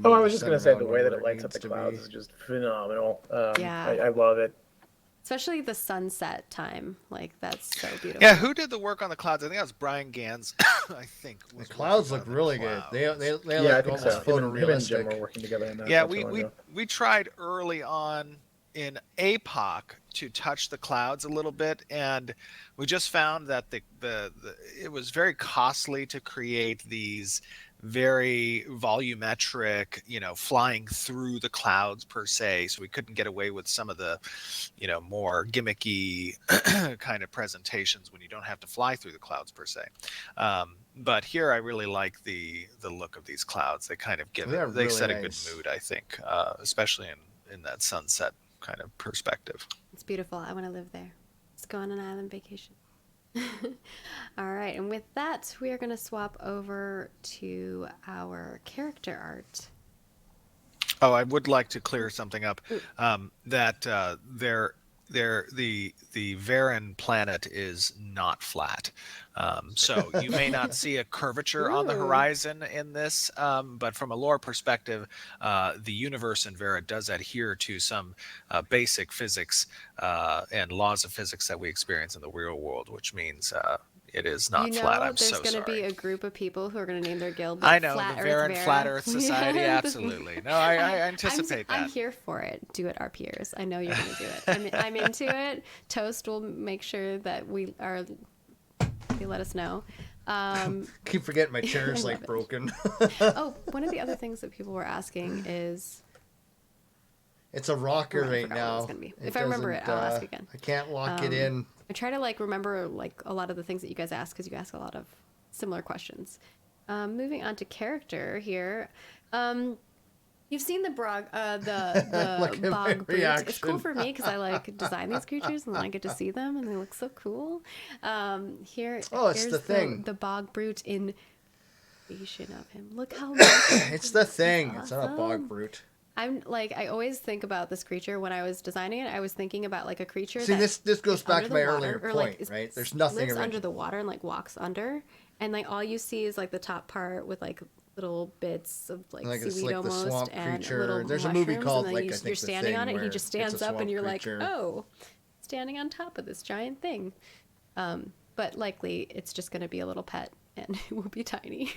Oh, I was just going to say the way that it lights up the clouds is just phenomenal. Yeah. I love it. Especially the sunset time. Like, that's so beautiful. Yeah, who did the work on the clouds? I think that was Brian Gans. I think The was clouds working look on the really good. clouds. They Yeah, I look think almost so. Him and Jim photorealistic. were working together on that. Yeah, not too long ago. we tried early on in APOC to touch the clouds a little bit, and we just found that it was very costly to create these very volumetric, flying through the clouds per se. So we couldn't get away with some of the, more gimmicky kind of presentations when you don't have to fly through the clouds per se. But here I really like the look of these clouds. They kind of They they set really a good nice. mood, I think, especially in that sunset kind of perspective. It's beautiful. I want to live there. Let's go on an island vacation. All right. And with that, we are going to swap over to our character art. Oh, I would like to clear something up. That there the Varen planet is not flat. So you may not see a curvature on the Ooh. horizon in this, but from a lore perspective, the universe in Vera does adhere to some basic physics and laws of physics that we experience in the real world, which means it is not flat. I'm There's so going to be sorry. a group of people who are going to name their guild I know, Flat the Earth Varen Vera. Flat Earth Society, Yeah, absolutely. No, I anticipate I'm that. here for it. Do it, our peers. I know you're going to do it. I'm into it. Toast will make sure that they let us know. Keep forgetting my chair's I like love it. broken. Oh, one of the other things that people were asking is, It's a rocker I right forgot what it now. was gonna be. If I remember it, doesn't, I'll ask again. I can't lock it in. I try to remember a lot of the things that you guys ask, because you ask a lot of similar questions. Moving on to character here. You've seen the Look at the my Bog Brute. It's cool reaction. for me because I design these creatures and then I get to see them and they look so cool. Here's the thing. the Bog Brute in of him. Look how much It's the thing. It's not a awesome. bog brute. I always think about this creature when I was designing it. I was thinking about a creature. See, that this goes is back under to the my water, earlier or, point, is- right? There's nothing lives under original. the water and walks under, and all you see is the top part with little bits of Like it's seaweed like the almost swamp and creature. little There's a mushrooms, movie called and then I think you're The standing Thing, on it and he where just it's stands a up and swamp you're creature. like, oh, standing on top of this giant thing. But likely it's just going to be a little pet and it will be tiny.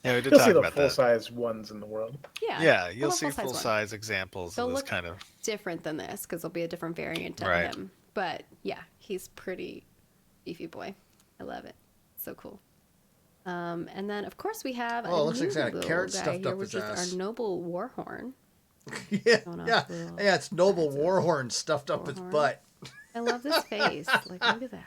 Yeah, we did You'll talk see the about that. full-size ones in the world. Yeah, you'll the see full-size one. full-size examples They'll of this look kind of. different than this because there'll be a different variant of Right. him. But yeah, he's pretty beefy boy. I love it. So cool. And then of course we have Oh, it looks new like he's got a little carrot guy stuffed here, up his which is ass. our noble warhorn. yeah, Going off yeah, little yeah. It's Noble sides of Warhorn stuffed up its Warhorn. butt. I love this face. Look at that.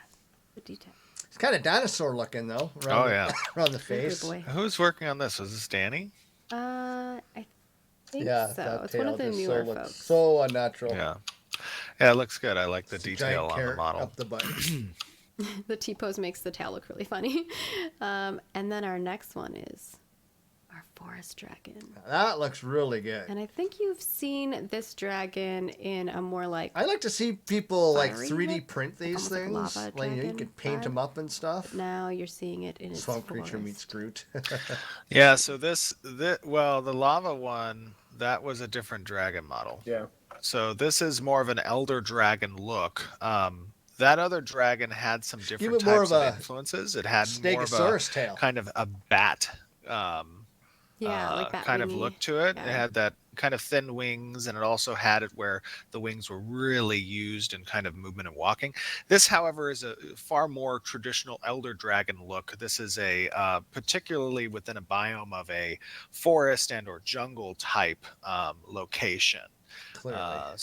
The detail. It's kind of dinosaur looking though. Oh, Around yeah. around the Good face. boy. Who's working on this? Was this Danny? I think Yeah, so. that It's one of tail the just newer looks folks. so unnatural. Yeah. Yeah, it looks good. I like the It's a detail giant on the carrot model. up the butt. The T-pose makes the tail look really funny. And then our next one is our forest dragon. That looks really good. And I think you've seen this dragon in a more I like to see people fiery 3D look, print these almost like things. lava Like you dragon could paint vibe. them up and stuff. now you're seeing it in its Swamp creature forest. meets Groot. Yeah, so the lava one, that was a different dragon model. Yeah. So this is more of an elder dragon look. That other dragon had some different it more types of of a influences. It had more of a Stegosaurus tail. kind of a bat Yeah, like that kind of wingy- look to it. It yeah. had that kind of thin wings, and it also had it where the wings were really used in kind of movement and walking. This, however, is a far more traditional elder dragon look. This is a particularly within a biome of a forest and or jungle type location. Clearly. I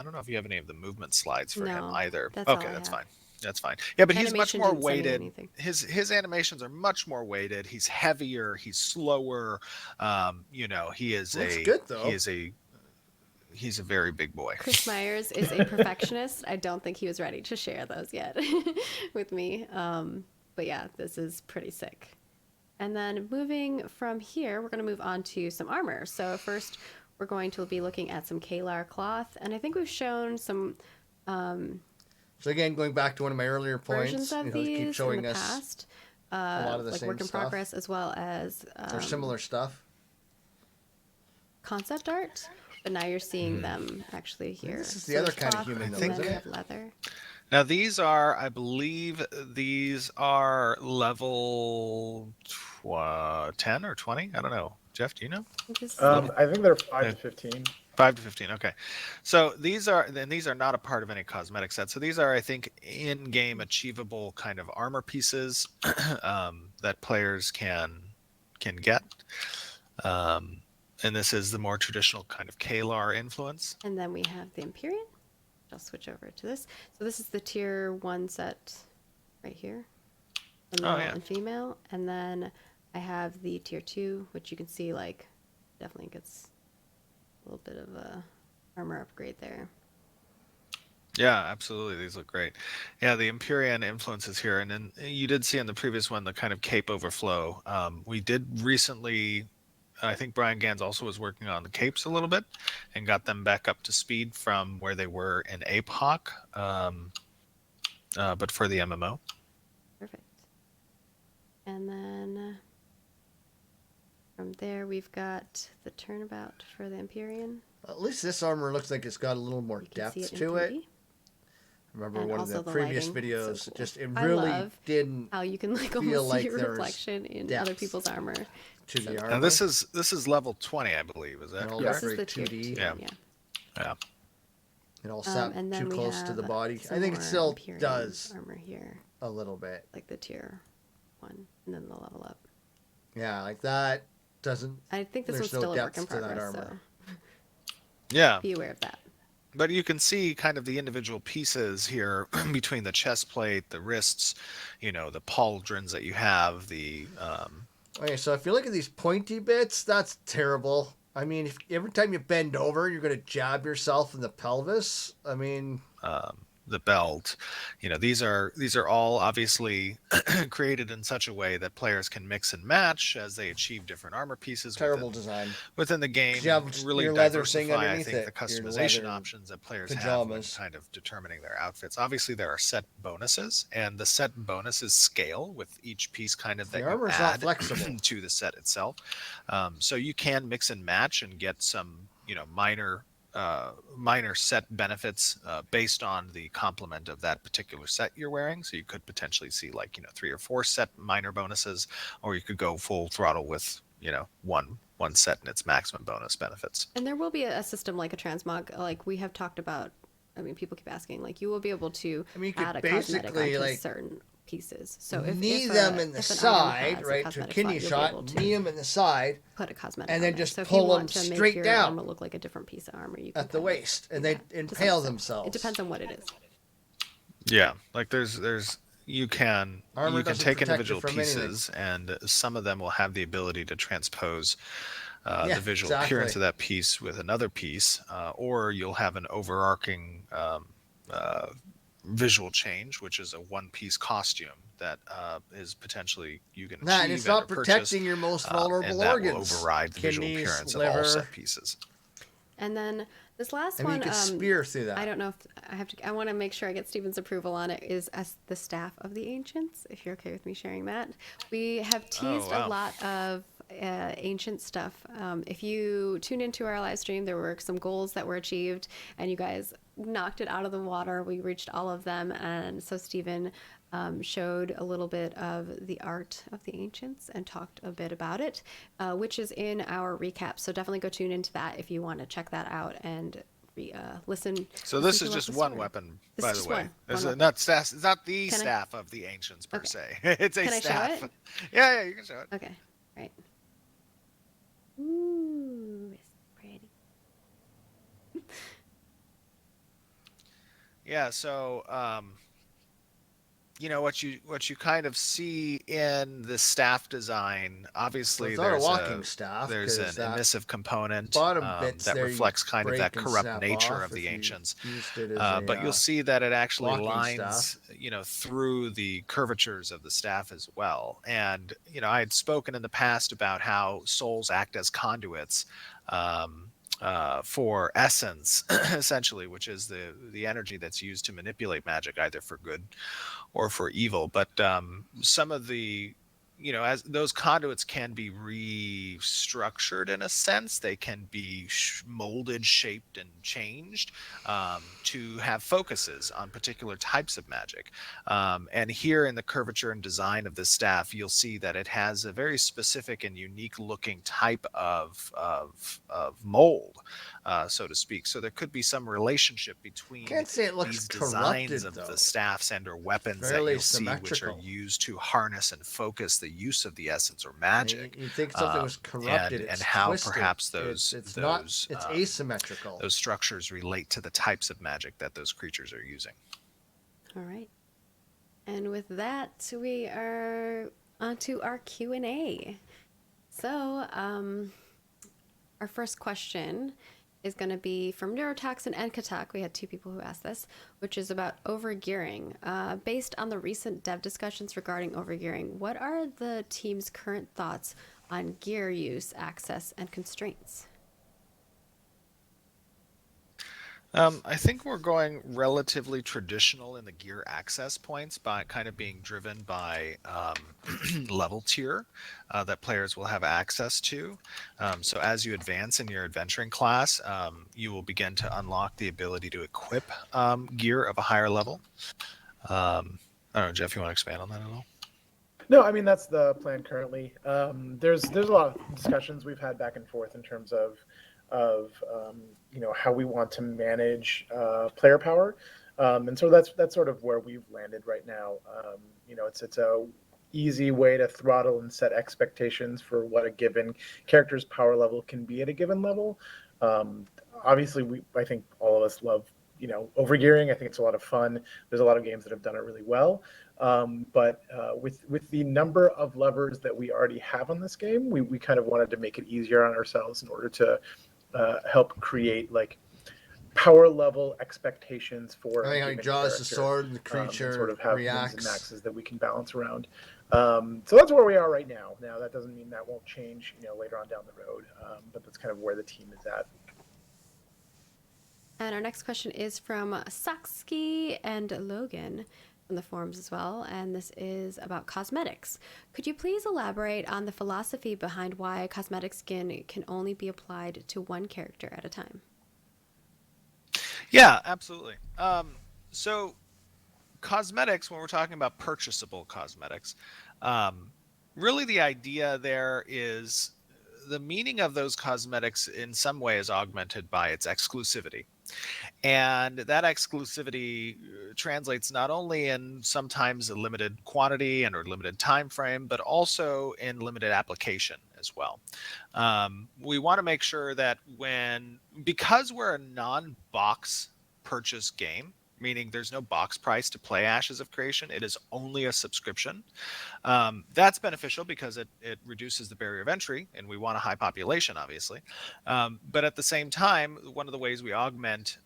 don't know if you have any of the movement slides for him No, either. that's all Okay, I that's have. fine. That's fine. Yeah, but he's much Animation more didn't send me weighted. anything. His animations are much more weighted. He's heavier. He's slower. He is Looks good, though. He's a very big boy. Chris Myers is a perfectionist. I don't think he was ready to share those yet with me. But yeah, this is pretty sick. And then moving from here, we're going to move on to some armor. So first, we're going to be looking at some Kalar cloth. And I think we've shown some So again, going back to one of my earlier points, versions of they keep these showing in the us past. a lot of the like same work in stuff progress as well as or similar stuff. concept art. But now you're seeing them actually here. This is the So other there's kind of cloth, human, and though, then isn't we it? have leather. Now these are, I believe, level 10 or 20. I don't know. Jeff, do you know? I think they're 5 to 15. 5 to 15. Okay. So these are not a part of any cosmetic set. So these are, I think, in-game achievable kind of armor pieces that players can get. And this is the more traditional kind of Kalar influence. And then we have the Imperium. I'll switch over to this. So this is the tier 1 set right here. The male yeah. and female. And then I have the tier 2, which you can see definitely gets a little bit of a armor upgrade there. Yeah, absolutely. These look great. Yeah, the Imperium influences here. And then you did see in the previous one the kind of cape overflow. We did recently I think Brian Gans also was working on the capes a little bit and got them back up to speed from where they were in APOC, but for the MMO. Perfect. And then from there, we've got the turnabout for the Imperium. At least this armor looks like it's got a little more You can see depth it in to it. 3D. Remember And one of also the the previous lighting. videos, So cool. just it I really love didn't How you can like feel almost like see your there was reflection in depth other people's armor. to the armor. Now this is level 20, I believe. Is that And all correct? This is very the tier 2D. 2 Yeah. one, yeah. Yeah. It all sat And then too we close to have the body. I some think it more still Imperium does armor here, a little bit. like the tier 1, and then the level up. Yeah, like that doesn't. I think this There's one's no still a work depth in to that progress, armor. so Yeah. be aware of that. But you can see kind of the individual pieces here between the chest plate, the wrists, the pauldrons that you have, the Okay, so if you look at these pointy bits, that's terrible. I mean, if every time you bend over, you're going to jab yourself in the pelvis. I mean, the belt. These are all obviously created in such a way that players can mix and match as they achieve different armor pieces terrible design. within the game. You have And really your leather thing diversify, I underneath think, it, the your customization leather options that players have when pajamas. kind of determining their outfits. Obviously, there are set bonuses, and the set bonuses scale with each piece kind of The that you armor's not add flexible. to the set itself. So you can mix and match and get some, minor set benefits based on the complement of that particular set you're wearing. So you could potentially see 3 or 4 set minor bonuses, or you could go full throttle with one set and its maximum bonus benefits. And there will be a system like a transmog, like we have talked about. I mean, people keep asking, like you will be able to I mean, you could add a cosmetic basically, onto like, certain pieces. So if knee if them a, in the if an item side, has a right, to a cosmetic kidney slot, you'll be able shot, to knee them in the side put a cosmetic and on then there. just So if pull you them want to make straight your down armor look like a different piece of armor, you can at the kind of- waist, and yeah, they to some impale extent. themselves. It depends on what it is. Yeah, like there's you can Armor you can doesn't take protect you individual from anything. pieces, and some of them will have the ability to transpose Yeah, the visual exactly. appearance of that piece with another piece, or you'll have an overarching visual change, which is a one-piece costume that is potentially you can Nah, achieve and it's and not or purchase, protecting your most vulnerable and that organs. will override the visual Kidneys, appearance of liver. all set pieces. And then this last I mean, one, you could spear through that. I don't know if I have to. I want to make sure I get Stephen's approval on it. Is as the staff of the ancients. If you're okay with me sharing that, we have teased wow. a lot of ancient stuff. If you tune into our live stream, there were some goals that were achieved, and you guys knocked it out of the water. We reached all of them, and so Stephen showed a little bit of the art of the ancients and talked a bit about it, which is in our recap. So definitely go tune into that if you want to check that out and listen. So listen this to is what just the one story- weapon, This by is the just way. one It's weapon. it's not the Can I- staff of the ancients per Okay. se. It's a Can I show staff. it? Yeah, you can show it. Okay, right. Ooh, it's pretty. Yeah, so what you kind of see in the staff design, obviously It's not a there's walking staff, there's 'cause an that emissive component bottom bits that there you reflects kind of break that and corrupt snap nature off of the if you ancients. used it as But you'll see that it actually walking lines, staff. through the curvatures of the staff as well. And I had spoken in the past about how souls act as conduits for essence, essentially, which is the energy that's used to manipulate magic, either for good or for evil. But some of the as those conduits can be restructured in a sense, they can be molded, shaped, and changed to have focuses on particular types of magic. And here in the curvature and design of the staff, you'll see that it has a very specific and unique looking type of mold, so to speak. So there could be some relationship between Can't say it looks these designs corrupted, of though. the staffs and or weapons that Fairly you'll see, which are symmetrical. used to harness and focus the use of the essence or magic. You think something was corrupted? and It's how twisted. perhaps those it's not. It's asymmetrical. those structures relate to the types of magic that those creatures are using. All right. And with that, we are onto our Q&A. So, our first question is going to be from Neurotox and Enkatak. We had 2 people who asked this, which is about overgearing. Based on the recent dev discussions regarding overgearing, what are the team's current thoughts on gear use, access, and constraints? I think we're going relatively traditional in the gear access points by kind of being driven by level tier that players will have access to. So as you advance in your adventuring class, you will begin to unlock the ability to equip gear of a higher level. I don't know, Jeff, you want to expand on that at all? No, I mean that's the plan currently. There's a lot of discussions we've had back and forth in terms of how we want to manage player power, and so that's sort of where we've landed right now. It's a easy way to throttle and set expectations for what a given character's power level can be at a given level. Obviously, I think all of us love overgearing. I think it's a lot of fun. There's a lot of games that have done it really well. But with the number of levers that we already have on this game, we kind of wanted to make it easier on ourselves in order to help create like power level expectations for I think draws the sword and the creature and sort of have reacts. mins and maxes that we can balance around. So that's where we are right now. Now that doesn't mean that won't change later on down the road, but that's kind of where the team is at. And our next question is from Saksky and Logan from the forums as well, and this is about cosmetics. Could you please elaborate on the philosophy behind why a cosmetic skin can only be applied to one character at a time? Yeah, absolutely. So cosmetics, when we're talking about purchasable cosmetics, really the idea there is the meaning of those cosmetics in some way is augmented by its exclusivity. And that exclusivity translates not only in sometimes a limited quantity and or limited time frame, but also in limited application as well. We want to make sure that because we're a non-box purchase game, meaning there's no box price to play Ashes of Creation, it is only a subscription. That's beneficial because it reduces the barrier of entry, and we want a high population, obviously. But at the same time, one of the ways we augment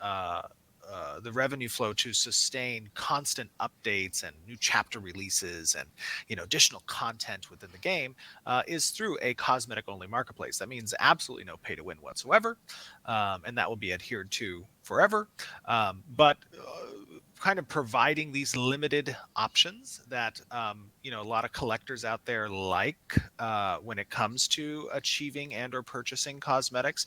the revenue flow to sustain constant updates and new chapter releases and additional content within the game is through a cosmetic only marketplace. That means absolutely no pay to win whatsoever, and that will be adhered to forever. But kind of providing these limited options that a lot of collectors out there like when it comes to achieving and or purchasing cosmetics.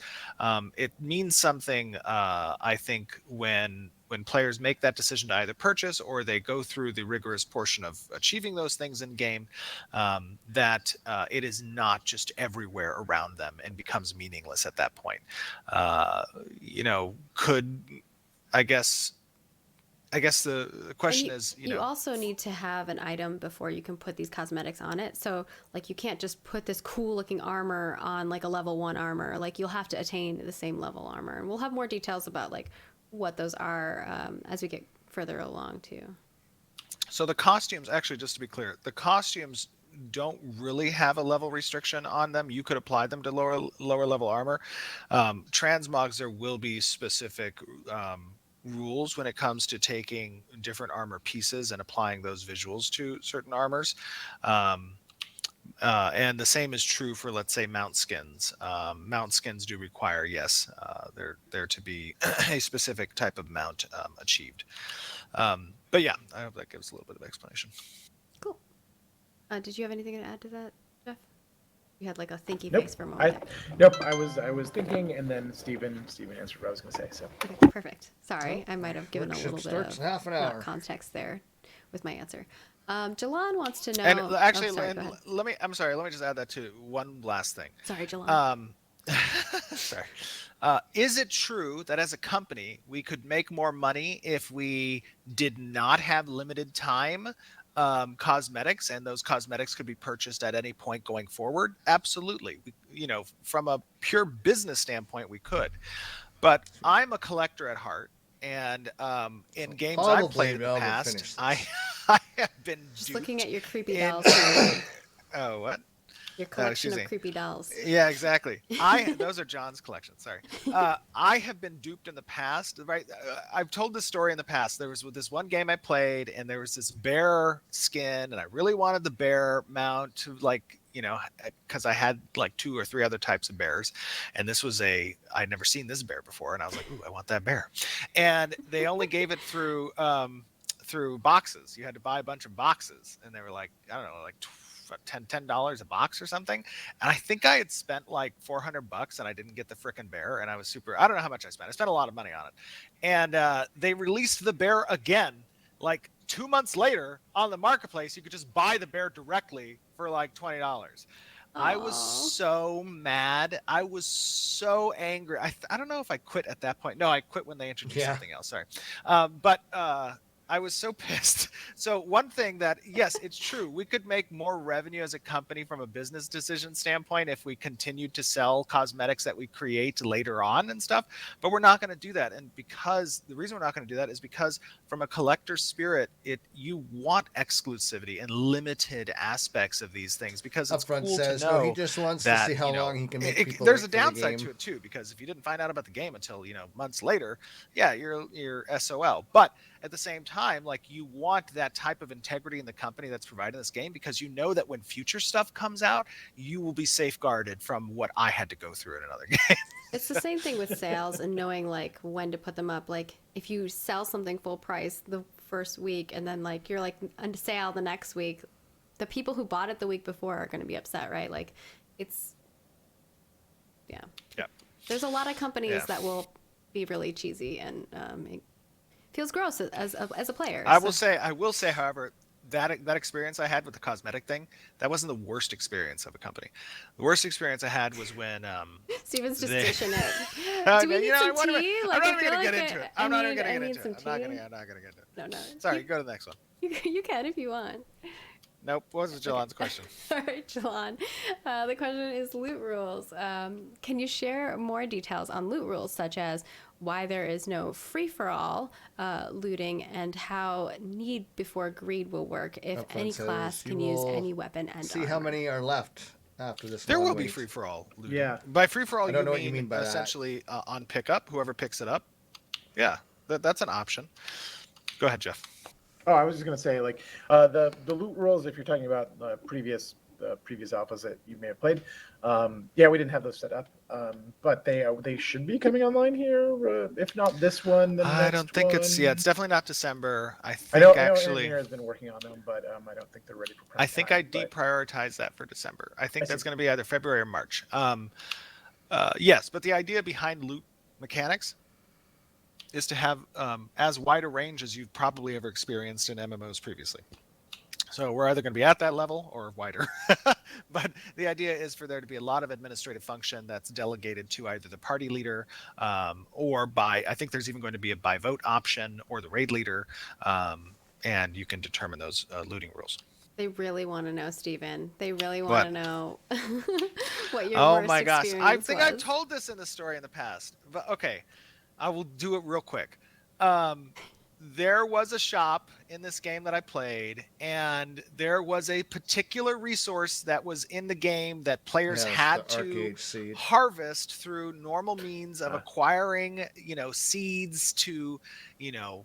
It means something, I think, when players make that decision to either purchase or they go through the rigorous portion of achieving those things in game, that it is not just everywhere around them and becomes meaningless at that point. I guess the question is, you also need to have an item before you can put these cosmetics on it. So like you can't just put this cool looking armor on like a level 1 armor. Like you'll have to attain the same level armor. And we'll have more details about like what those are as we get further along too. So the costumes, actually, just to be clear, the costumes don't really have a level restriction on them. You could apply them to lower level armor. Transmogs, there will be specific rules when it comes to taking different armor pieces and applying those visuals to certain armors. And the same is true for, let's say, mount skins. Mount skins do require, yes, there to be a specific type of mount achieved. But yeah, I hope that gives a little bit of explanation. Cool. Did you have anything to add to that, Jeff? You had like a thinky face for a moment. Nope, I was thinking, and then Steven answered what I was going to say. So okay, perfect. Sorry, I might have given a little bit of half an hour context there with my answer. Jalon wants to know. And actually, let me just add that too. One last thing. Sorry, Jalon. Sorry. Is it true that as a company we could make more money if we did not have limited time cosmetics, and those cosmetics could be purchased at any point going forward? Absolutely. From a pure business standpoint, we could. But I'm a collector at heart, and in games I've played in the past, I have been just duped looking at your creepy dolls. Oh, what? Your collection excuse of me. creepy dolls. Yeah, exactly. Those are John's collection. Sorry. I have been duped in the past. Right. I've told this story in the past. There was this one game I played, and there was this bear skin, and I really wanted the bear mount to because I had like 2 or 3 other types of bears, and this was I'd never seen this bear before, and I was like, ooh, I want that bear. And they only gave it through boxes. You had to buy a bunch of boxes, and they were like, I don't know, like $10 a box or something. And I think I had spent like $400 and I didn't get the frickin' bear. And I was I don't know how much I spent. I spent a lot of money on it. And they released the bear again, like 2 months later on the marketplace. You could just buy the bear directly for like $20. I was so mad. I was so angry. I don't know if I quit at that point. No, I quit when they introduced something else. Sorry. But I was so pissed. So one thing that, yes, it's true. We could make more revenue as a company from a business decision standpoint if we continued to sell cosmetics that we create later on and stuff, but we're not going to do that. And because the reason we're not going to do that is because from a collector's spirit, you want exclusivity and limited aspects of these things because it's Upfront cool says, to know no, he just wants that, to see how long he can make people there's wait a for the downside game. to it too, because if you didn't find out about the game until, months later, yeah, you're SOL. But at the same time, like, you want that type of integrity in the company that's providing this game, because you know that when future stuff comes out, you will be safeguarded from what I had to go through in another game. It's the same thing with sales and knowing like when to put them up. Like if you sell something full price the first week and then like you're like on sale the next week, the people who bought it the week before are going to be upset, right? Like it's, yeah. There's a lot of companies that will be really cheesy, and it feels gross as a player. I will say, however, that experience I had with the cosmetic thing, that wasn't the worst experience of a company. The worst experience I had was when Steven's just dishing it. Do we need some tea? I'm not even gonna get into it. I'm not even gonna get into it. I'm not gonna get into it. No. Sorry, go to the next one. You can if you want. Nope. What was Jalan's question? All right, Jalan. The question is loot rules. Can you share more details on loot rules, such as why there is no free-for-all looting and how need before greed will work if any class can use any weapon and see armor? how many are left after this. There will long be wait. free-for-all looting. Yeah. By free-for-all, I don't know what you mean by that. essentially on pickup, whoever picks it up. Yeah, that's an option. Go ahead, Jeff. Oh, I was just gonna say, like, the loot rules. If you're talking about the previous alphas that you may have played, yeah, we didn't have those set up, but they should be coming online here. If not this one, then I next don't think one. it's definitely not December. I think I know actually Engineer has been working on them, but I don't think they're ready for. I think I but- deprioritized that for December. I think I that's see. going to be either February or March. Yes, but the idea behind loot mechanics is to have as wide a range as you've probably ever experienced in MMOs previously. So we're either going to be at that level or wider. But the idea is for there to be a lot of administrative function that's delegated to either the party leader or I think there's even going to be a by vote option, or the raid leader, and you can determine those looting rules. They really want to know, Steven. They really want to know what your Oh worst my gosh. I think I've was. told this in the story in the past. But okay, I will do it real quick. There was a shop in this game that I played, and there was a particular resource that was in the game that players had to arcade seed. harvest through normal means of acquiring, seeds to,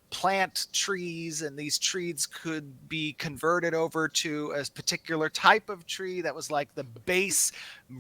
plant trees, and these trees could be converted over to a particular type of tree that was like the base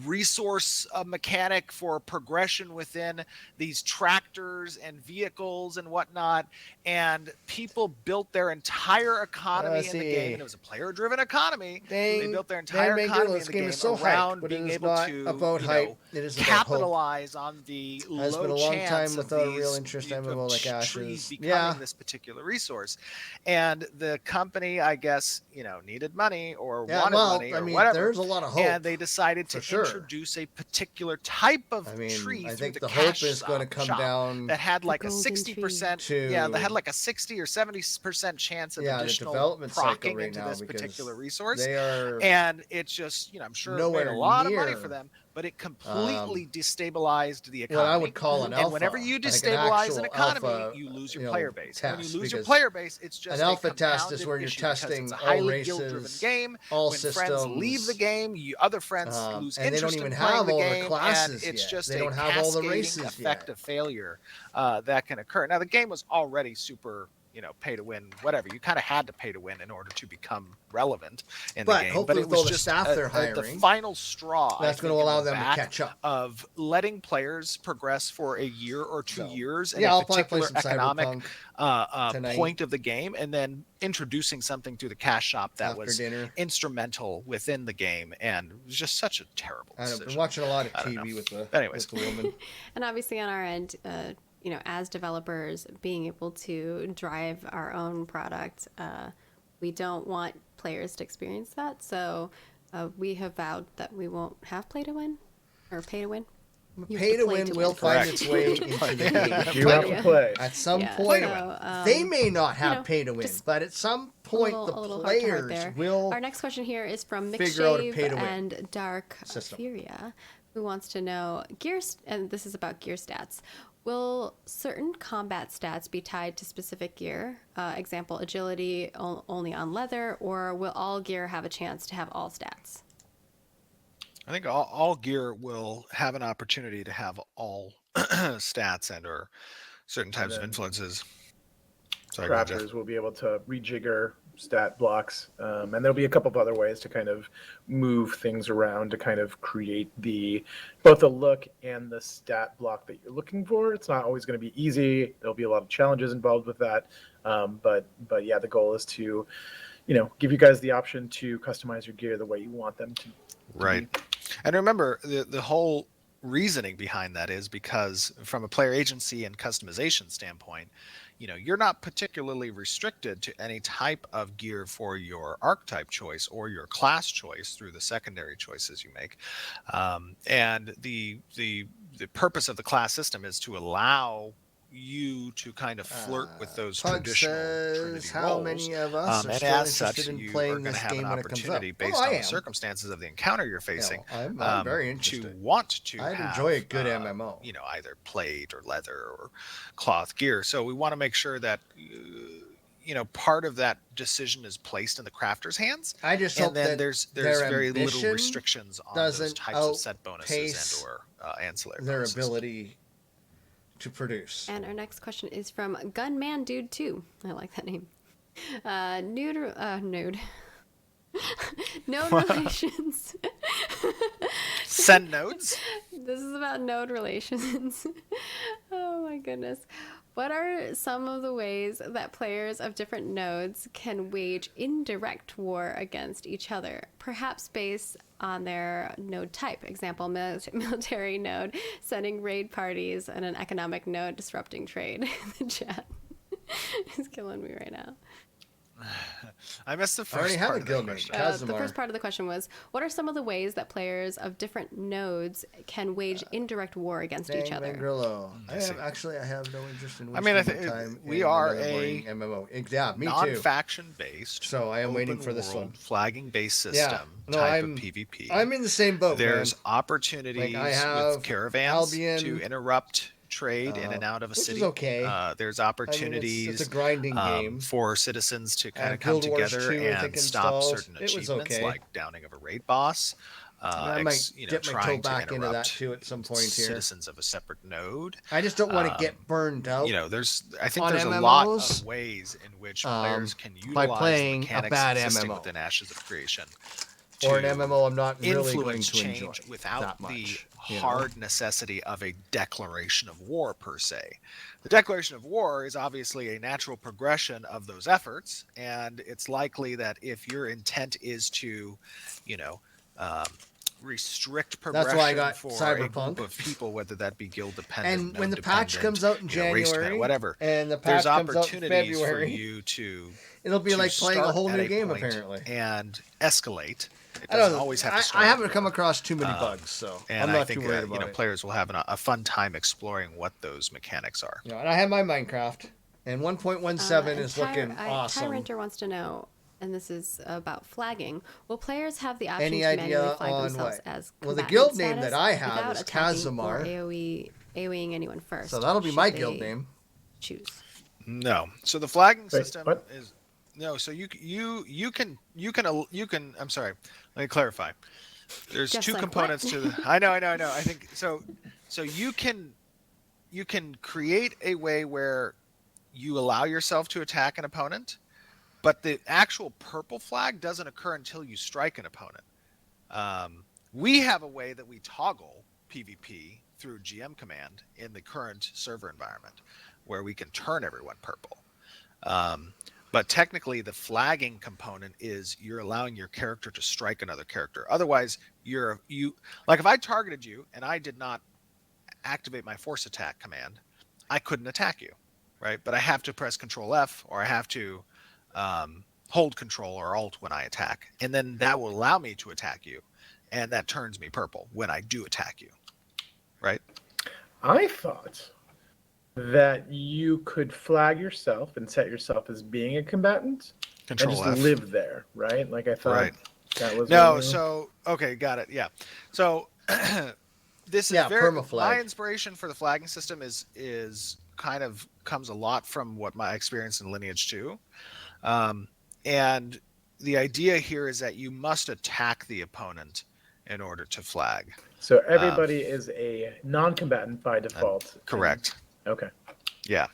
resource mechanic for progression within these tractors and vehicles and whatnot. And people built their entire economy in the game, and it was a player-driven economy. They built their entire economy in the game around being able to capitalize on the low chance of without a real these interest MMO like trees Ashes. becoming this particular resource. And the company, I guess, needed money or wanted money or whatever. There's a lot of hope. And they decided to introduce a particular type of tree. I through think the the hope cash is going to come shop down that had like a golden 60%. tree. Yeah, that had like a 60 or 70% chance of the additional development cycle procking right into now, this because particular resource. they are And it's just, I'm sure it made nowhere a lot of money near for them. but it completely destabilized the what economy. I would call an alpha. And whenever you I think destabilize an actual economy, alpha, you lose you your know, player base. And when test, you lose your because player base, it's just an a alpha test is compounded where you're issue because testing it's a all highly guild-driven races, game. all When friends leave the systems, game, other friends lose and they don't interest even in playing have the all the game, classes and it's yet. just They a don't have all the cascading races effect yet. of failure that can occur. Now, the game was already super, pay to win, whatever. You kind of had to pay to win in order to become relevant in the But game. hopefully But it with was all the just staff they're the hiring, final straw. that's going to allow them to catch up. Of letting players progress for a year or 2 So, years in yeah, a I'll probably play particular some economic tonight. point of the game, and then introducing something to the cash shop that After was dinner. instrumental within the game, and it was just such a terrible decision. I've been watching a lot of I don't TV know. with the Anyways. woman. And obviously on our end, as developers, being able to drive our own product, we don't want players to experience that. So we have vowed that we won't have play to win or pay to win. You have Pay to play win will find its way into the game. You have to play. At some Yeah, point, so, they may not have pay to win, just but at some point, a the little heart to heart players there. will. Our next question here is from figure out a McShave pay to win and Dark system. Furia, who wants to know and this is about gear stats. Will certain combat stats be tied to specific gear? Example, agility only on leather, or will all gear have a chance to have all stats? I think all gear will have an opportunity to have all stats and or certain types of influences. Sorry, go ahead, Jeff. Crafters will be able to rejigger stat blocks, and there'll be a couple of other ways to kind of move things around to kind of create both the look and the stat block that you're looking for. It's not always going to be easy. There'll be a lot of challenges involved with that, but yeah, the goal is to give you guys the option to customize your gear the way you want them to. Right. And remember, the whole reasoning behind that is because from a player agency and customization standpoint, you're not particularly restricted to any type of gear for your archetype choice or your class choice through the secondary choices you make. And the purpose of the class system is to allow you to kind of flirt with those Pug traditional says, Trinity how roles. many of us are And still as such, interested in you are playing going to this have an game when it comes up? opportunity based Oh, I on the am. circumstances of the encounter you're facing. I'm very to interested. want to I'd have, enjoy a good MMO. Either plate or leather or cloth gear. So we want to make sure that part of that decision is placed in the crafter's hands. I just And hope then that there's their very little ambition restrictions on those doesn't types of set bonuses outpace and or ancillary their bonuses. ability to produce. And our next question is from Gunman Dude 2. I like that name. Nude. Node relations. Send nodes. This is about node relations. Oh my goodness. What are some of the ways that players of different nodes can wage indirect war against each other, perhaps based on their node type? Example, military node sending raid parties, and an economic node disrupting trade. The chat is killing me right now. I missed the I already first have part a of the guild name. question. The first part of the question was, what are some of the ways that players of different nodes can wage indirect war against each other? Grillo. I see. have no interest in I mean, I wasting think my time we in are another boring a MMO. Yeah, me too. Non-faction based. So I am waiting open for this world one. Flagging based Yeah. system No, type I'm- of PvP. I'm in the same boat, There's man. opportunities Like, I have with caravans Albion, to interrupt trade in and out of a which is city. okay. There's I mean, opportunities it's a grinding game. for citizens to kind have of come Guild Wars together 2, I think, and stop installed. certain It was achievements okay. like downing of a raid boss. I might dip my toe trying to back into that interrupt too at some point here. citizens of a separate node. I just don't want to get burned out. I think on there's a lot MMOs, of ways in which players can by utilize playing a the mechanics bad existing MMO. within Ashes of Creation. Or an to MMO I'm not really going influence to enjoy change without that the much. you know? hard necessity of a declaration of war per se. The declaration of war is obviously a natural progression of those efforts, and it's likely that if your intent is to, restrict progression That's why I got for a Cyberpunk. group of people, whether that be guild dependent, And when the node patch dependent, comes out in race January, dependent, whatever, and the patch there's comes out in opportunities for February, you to it'll be to like playing a start whole at new game point apparently. and escalate. It I don't doesn't know. always have to start. I at haven't war. come across too many bugs, so And I'm not I think too worried about it. players will have a fun time exploring what those mechanics are. And I have my Minecraft, and 1.17 is looking awesome. Tyrenter wants to know, and this is about flagging. Will players have the option Any to idea manually flag on themselves what? as Well, the combatant guild name status that I have without is attacking Kazimar. or AoEing anyone first? So that'll be should my they guild name. Choose. No. So the flagging Wait, system what? is no. So you can. I'm sorry. Let me clarify. There's Just two like components what? to the. I know. I think so. So you can create a way where you allow yourself to attack an opponent, but the actual purple flag doesn't occur until you strike an opponent. We have a way that we toggle PvP through GM command in the current server environment, where we can turn everyone purple. But technically, the flagging component is you're allowing your character to strike another character. Otherwise, you like if I targeted you and I did not activate my force attack command, I couldn't attack you, right? But I have to press Control F, or I have to hold Control or Alt when I attack, and then that will allow me to attack you, and that turns me purple when I do attack you, right? I thought that you could flag yourself and set yourself as being a combatant Control and just F. live there, right? Like I thought Right. that was No, one- so okay, got it. Yeah. So this is Yeah, very permaflag. my inspiration for the flagging system is kind of comes a lot from what my experience in Lineage 2. And the idea here is that you must attack the opponent in order to flag. So everybody is a non-combatant by default. Correct. Okay. Yeah.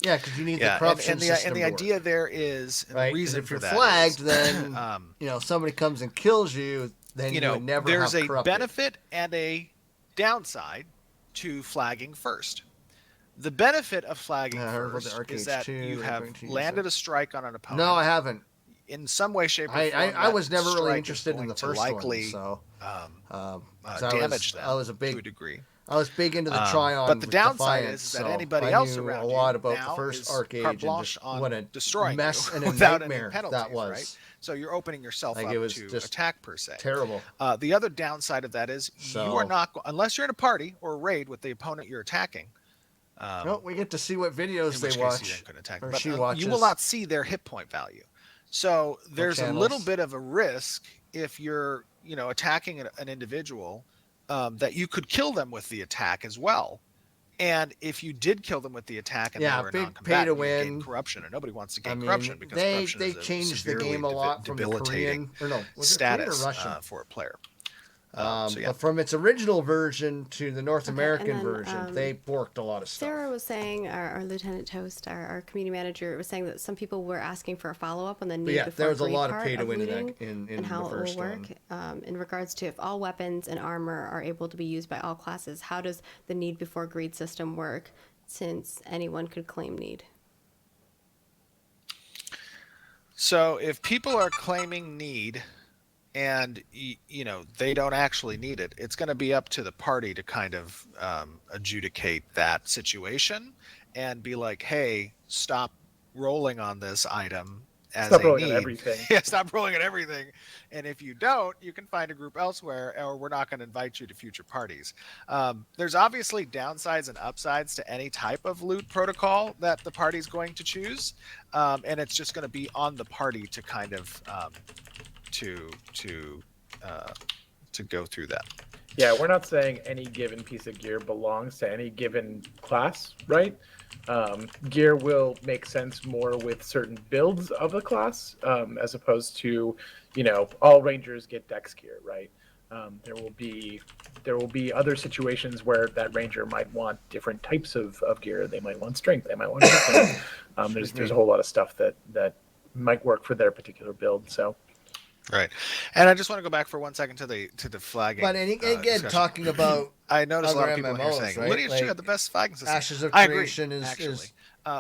Yeah, because you need the Yeah. corruption And the system to idea work, there is and right? the 'Cause reason if for you're that flagged, is, then somebody comes and kills you, then you would never there's have a corrupted. benefit and a downside to flagging first. The benefit of flagging I heard about the first arcades is that too, you they're have going to use landed it. a strike on an opponent. No, I haven't. In some way, shape, or I form. I was that never really strike is interested in going the to first likely, one, so damage them I was a to a big degree. I was big into the Tryon. But the with downside Defiance, is that so anybody I else knew around a lot you about now the first is arcade carte and blanche just on what a destroying mess you and a without nightmare any penalties, that was. right? So you're opening yourself Like, up it was to just attack per se. terrible. The other downside of that is you are not unless you're in a party or a raid with the opponent you're attacking. No, we get to see what videos in they which case you watch, then couldn't attack or them. But she watches. you will not see their hit point value. So there's a little channels. bit of a risk if you're, attacking an individual that you could kill them with the attack as well. And if you did kill them with the attack and Yeah, they were big non-combatant, pay to you gain win. corruption, and nobody wants to I gain mean, corruption because corruption they is a changed the severely game a lot from the debilitating Korean, or no, was it Korean or status Russian? For a player. But from its original version to the North Okay, American and then, version, they borked a lot of stuff. Sarah was saying, our Lieutenant Toast, our community manager, was saying that some people were asking for a follow-up on the need yeah, before there was a greed lot of part pay to win in looting that in and how the it will first work. one. In regards to if all weapons and armor are able to be used by all classes, how does the need before greed system work, since anyone could claim need? So if people are claiming need and they don't actually need it, it's going to be up to the party to kind of adjudicate that situation and be like, hey, stop rolling on this item as Stop a rolling need. on everything. Yeah, stop rolling at everything. And if you don't, you can find a group elsewhere, or we're not going to invite you to future parties. There's obviously downsides and upsides to any type of loot protocol that the party's going to choose, and it's just going to be on the party to kind of to go through that. Yeah, we're not saying any given piece of gear belongs to any given class, right? Gear will make sense more with certain builds of a class, as opposed to, all rangers get dex gear, right? There will be other situations where that ranger might want different types of gear. They might want strength. They might want defense. There's a whole lot of stuff that might work for their particular build. So. Right, and I just want to go back for 1 second to the flagging. But again, discussion. talking about I noticed a lot other of people in here MMOs, saying right? Lineage 2 Like, had the best flagging system. Ashes of I agree, Creation is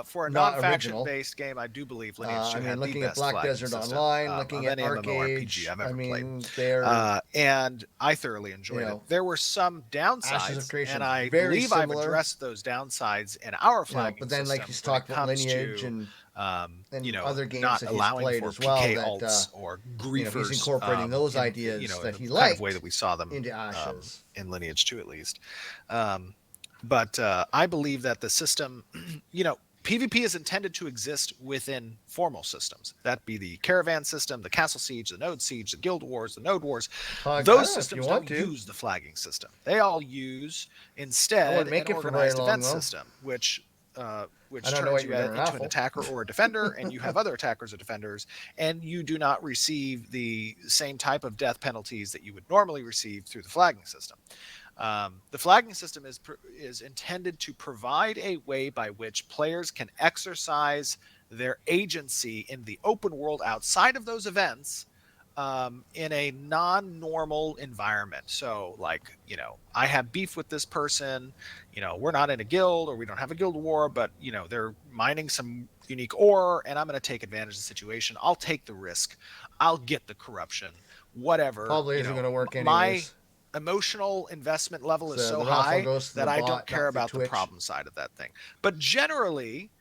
for a not non-faction original. based game. I do believe Lineage 2 I mean, had the looking at best Black flagging Desert system, Online, looking of at any Arcades, MMORPG I've ever played. they're and I thoroughly enjoyed it. There were some Ashes of downsides, Creation, and I very believe I've similar. addressed those downsides in our flagging but then, like system he's when it talked about comes Lineage to, and other games not that he's allowing played for as well PK that alts or griefers. he's incorporating those ideas that he kind liked of way that we saw them into Ashes. in Lineage 2 at least. But I believe that the system, PvP is intended to exist within formal systems. That be the caravan system, the castle siege, the node siege, the guild wars, the node wars. I don't Those know if systems you want don't to. use the flagging system. They all use I instead wouldn't make an it for very organized long, event though. system, which I don't know turns what you you're gonna into raffle. an attacker or a defender, and you have other attackers or defenders, and you do not receive the same type of death penalties that you would normally receive through the flagging system. The flagging system is intended to provide a way by which players can exercise their agency in the open world outside of those events, in a non-normal environment. So, like, I have beef with this person. We're not in a guild, or we don't have a guild war, but they're mining some unique ore, and I'm going to take advantage of the situation. I'll take the risk. I'll get the corruption. Whatever. Probably isn't going to work My anyways. emotional investment level is So so the raffle high goes to that the I bot, don't care not for about the Twitch. problem side of that thing. But generally,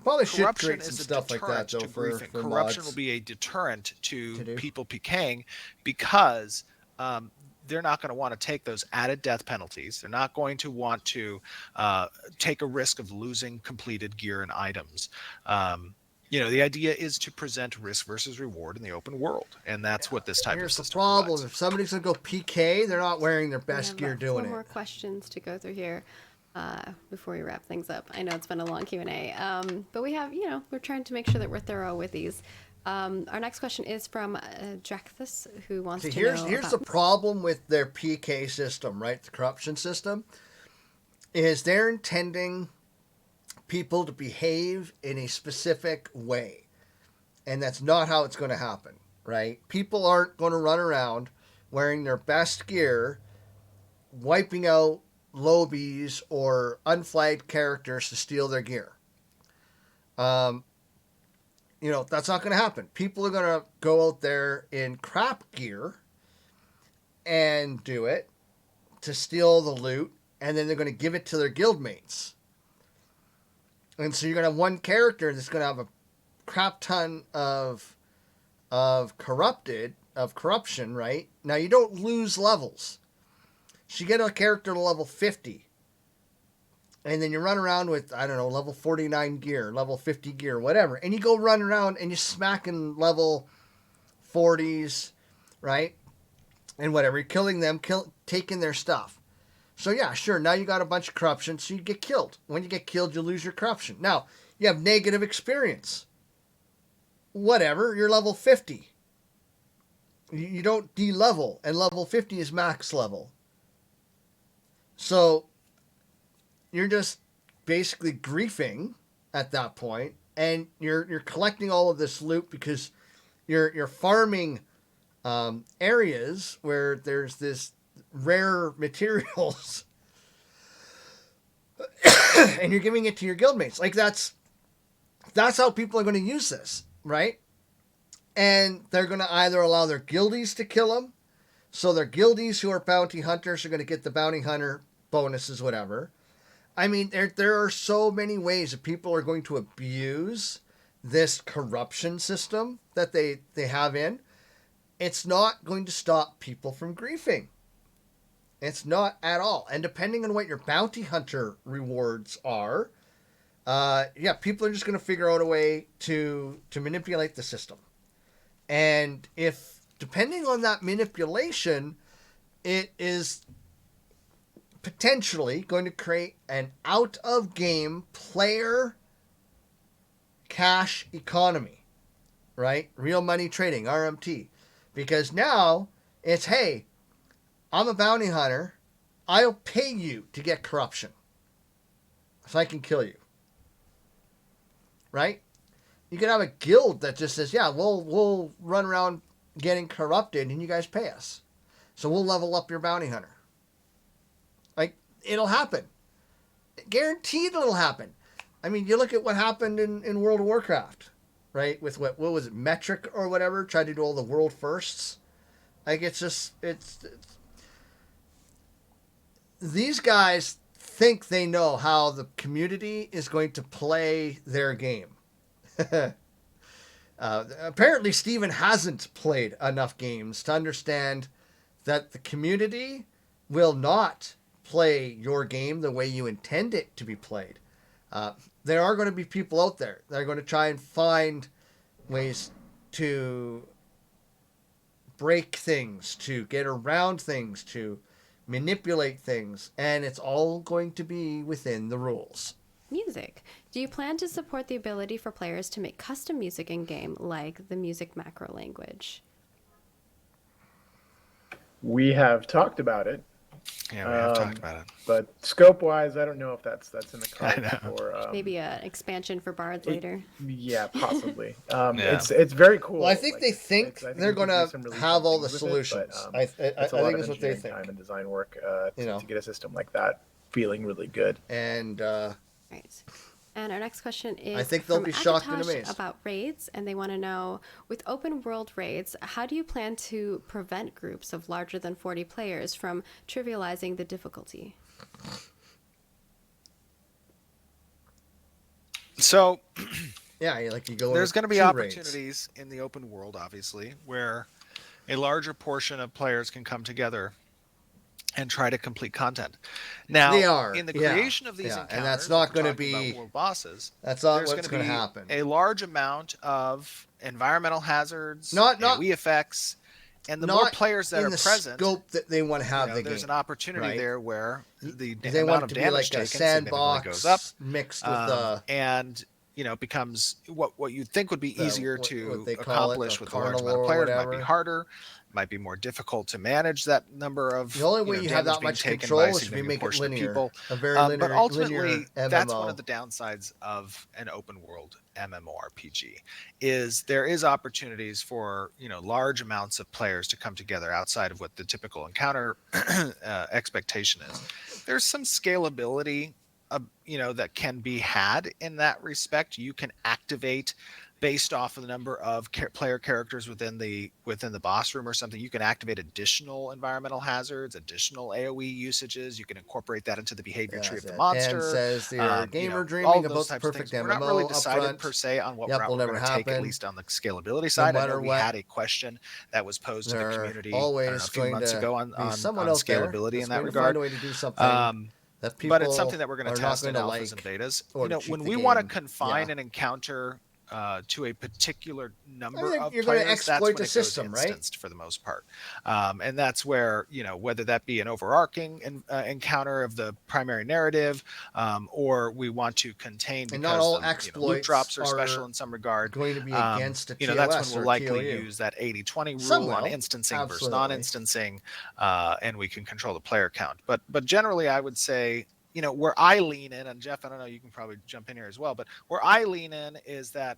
Probably should corruption create some is a stuff like that deterrent though to for griefing. for Corruption mods. will be a deterrent to do. people PKing, because they're not going to want to take those added death penalties. They're not going to want to take a risk of losing completed gear and items. The idea is to present risk versus reward in the open world, and that's what this type of Here's the system problem: provides. if somebody's gonna go PK, they're not wearing their We best have gear about doing four more it. questions to go through here before we wrap things up. I know it's been a long Q&A, but we have, we're trying to make sure that we're thorough with these. Our next question is from Drexthus, who wants See, to here's know the problem with their PK system, right? The corruption system is they're intending people to behave in a specific way, and that's not how it's going to happen, right? People aren't going to run around wearing their best gear, wiping out lobies or unflagged characters to steal their gear. That's not going to happen. People are going to go out there in crap gear and do it to steal the loot, and then they're going to give it to their guildmates. And so you're going to have one character that's going to have a crap ton of corruption, right? Now, you don't lose levels. So you get a character to level 50, and then you run around with, I don't know, level 49 gear, level 50 gear, whatever, and you go run around and you're smacking level 40s, right? And whatever, you're killing them, taking their stuff. So yeah, sure, now you got a bunch of corruption, so you get killed. When you get killed, you lose your corruption. Now, you have negative experience. Whatever, you're level 50. You don't de-level, and level 50 is max level. So you're just basically griefing at that point, and you're collecting all of this loot because you're farming areas where there's this rare materials, and you're giving it to your guildmates. Like that's how people are going to use this, right? And they're going to either allow their guildies to kill them, so their guildies who are bounty hunters are going to get the bounty hunter bonuses, whatever. I mean, there are so many ways that people are going to abuse this corruption system that they have in. It's not going to stop people from griefing. It's not at all. And depending on what your bounty hunter rewards are, people are just going to figure out a way to manipulate the system. And if, depending on that manipulation, it is potentially going to create an out-of-game player cash economy, right? Real money trading, RMT. Because now it's, hey, I'm a bounty hunter. I'll pay you to get corruption so I can kill you, right? You can have a guild that just says, yeah, we'll run around getting corrupted and you guys pay us. So we'll level up your bounty hunter. Like, it'll happen. Guaranteed it'll happen. I mean, you look at what happened in World of Warcraft, right? With what was it, Metric or whatever, tried to do all the world firsts. Like, it's these guys think they know how the community is going to play their game. Apparently, Steven hasn't played enough games to understand that the community will not play your game the way you intend it to be played. there are going to be people out there that are going to try and find ways to break things, to get around things, to manipulate things, and it's all going to be within the rules. Music. Do you plan to support the ability for players to make custom music in-game, like the music macro language? We have talked about it. Yeah, we have talked about it. But scope-wise, I don't know if that's in the cards for Maybe an expansion for Bards later. Yeah, possibly. It's very cool. Well, I think they think they're going to have all the with it, solutions. but, I think it's a lot of that's what they engineering think. time and design work You know. to get a system like that feeling really good. And Right. And our next question is I think they'll from be shocked and Akatosh amazed. about raids, and they want to know, with open world raids, how do you plan to prevent groups of larger than 40 players from trivializing the difficulty? So yeah, like you go. there's going to be 2 raids. opportunities in the open world, obviously, where a larger portion of players can come together and try to complete content. Now, They are, in the yeah, creation of these yeah, and encounters, that's not going to be- world bosses. That's not There's what's going going to to happen. be a large amount of environmental hazards, Not- AoE effects, and the Not more players that in are the present, scope that they want to have the there's game. an opportunity right? there where the They amount want it of to be damage like taken a significantly sandbox goes up, mixed with and it becomes what you'd think would be the- easier what to they call it, accomplish the with a large carnival amount of or players. It might be whatever. harder, might be more difficult to manage that number of. The only way you have damage that being much taken control by a is if you significant make it portion of linear. people. A very linear, But ultimately, linear MMO. that's one of the downsides of an open world MMORPG is there is opportunities for large amounts of players to come together outside of what the typical encounter expectation is. There's some scalability that can be had in that respect. You can activate based off of the number of player characters within the boss room or something. You can activate additional environmental hazards, additional AoE usages. You can incorporate that into the behavior tree of the monster. Dan says you're a gamer all dreaming those about the types of perfect things. MMO We're not really decided upfront. per se on what Yep, route will we're never going to take, at happen. least on the scalability side. I know matter we what, had a question that was posed to the There community always a few going months to ago on be someone out there scalability that's in that going to find regard. a way to do something that people But it's something that we're going are to not test in going to alphas like and betas. or to cheat When the we want to game. confine Yeah. an encounter to a particular number think of you're gonna players, that's exploit when the it system, goes right? instanced for the most part. And that's where, whether that be an overarching encounter of the primary narrative, or we want to contain And because not all the loot exploits drops are are special in some regard. going to be against a TOS That's when we'll or likely TOU. use that 80-20 rule Some on will, instancing versus absolutely. non-instancing, and we can control the player count. But generally, I would say, where I lean in, and Jeff, I don't know, you can probably jump in here as well, but where I lean in is that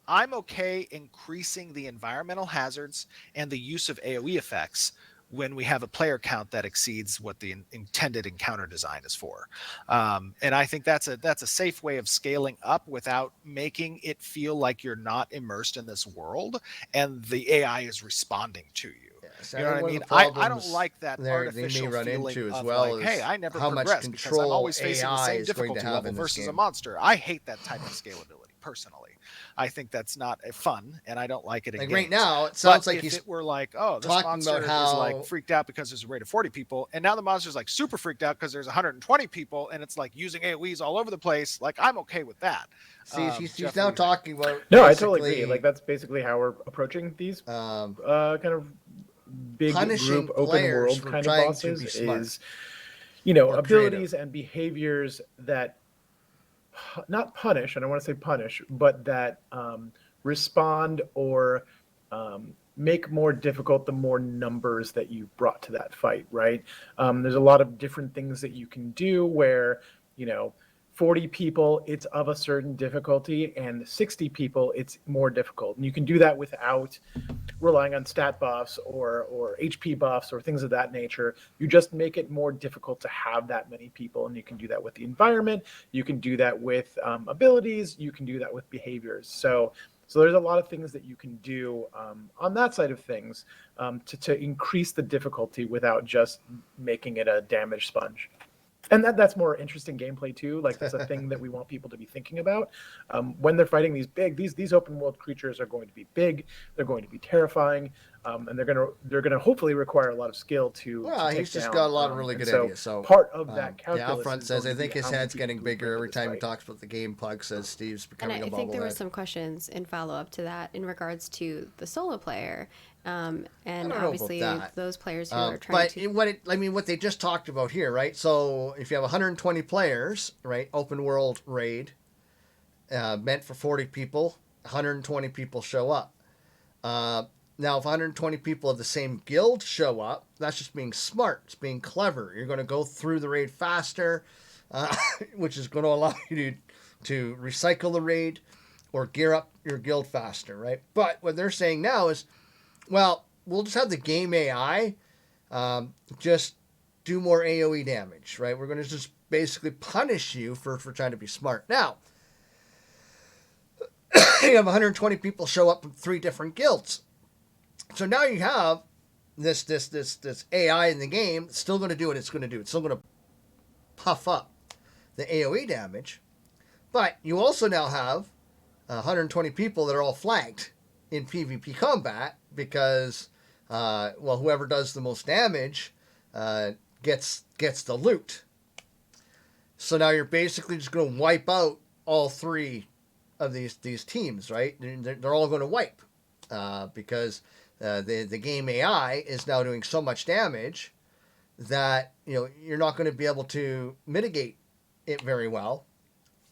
I'm okay increasing the environmental hazards and the use of AoE effects when we have a player count that exceeds what the intended encounter design is for. And I think that's a safe way of scaling up without making it feel like you're not immersed in this world and the AI is responding to you. Yes, You know what I one of mean? the I don't problems like that they artificial may run feeling into as of well like, is hey, I never how much progress because I'm control always facing the AI same is going to difficulty have level in this versus a game. monster. I hate that type of scalability personally. I think that's not fun, and I don't like it in Like games. right now, it sounds But like if he's it were like, oh, this talking monster about how- is like freaked out because there's a rate of 40 people, and now the monster's like super freaked out because there's 120 people, and it's like using AoEs all over the place. Like, I'm okay with that. See, she's Jeff, now what do you think? talking about. No, I totally agree. basically, Like that's basically how we're approaching these kind of big punishing group open players world for kind of trying to be bosses smart is or abilities and behaviors that not punish, I don't want to say punish, but that respond or make more difficult the more numbers that you've brought to that fight, right? There's a lot of different things that you can do where 40 people, it's of a certain difficulty, and 60 people, it's more difficult. And you can do that without relying on stat buffs or HP buffs or things of that nature. You just make it more difficult to have that many people, and you can do that with the environment. You can do that with abilities. You can do that with behaviors. So there's a lot of things that you can do on that side of things to increase the difficulty without just making it a damage sponge. And that's more interesting gameplay too. Like that's a thing that we want people to be thinking about when they're fighting these open world creatures are going to be big. They're going to be terrifying. and they're gonna hopefully require a lot of skill to Well, take he's just down. got a lot of really And good ideas. So part of that yeah, calculus Upfront is says, going I to be think his how many head's people getting do we bring bigger to every this time he fight. talks about the game. Pug says Steve's And becoming I a think there were bobblehead. some questions in follow up to that in regards to the solo player, and don't know about obviously that. those players who are trying to. What they just talked about here, right? So if you have 120 players, right, open world raid, meant for 40 people, 120 people show up. Now, if 120 people of the same guild show up, that's just being smart. It's being clever. You're going to go through the raid faster, which is going to allow you to recycle the raid or gear up your guild faster, right? But what they're saying now is, well, we'll just have the game AI just do more AoE damage, right? We're going to just basically punish you for trying to be smart. Now, you have 120 people show up from 3 different guilds. So now you have this AI in the game. It's still going to do what it's going to do. It's still going to puff up the AoE damage. But you also now have 120 people that are all flanked in PvP combat because, whoever does the most damage gets the loot. So now you're basically just going to wipe out all 3 of these teams, right? They're all going to wipe because the game AI is now doing so much damage that you're not going to be able to mitigate it very well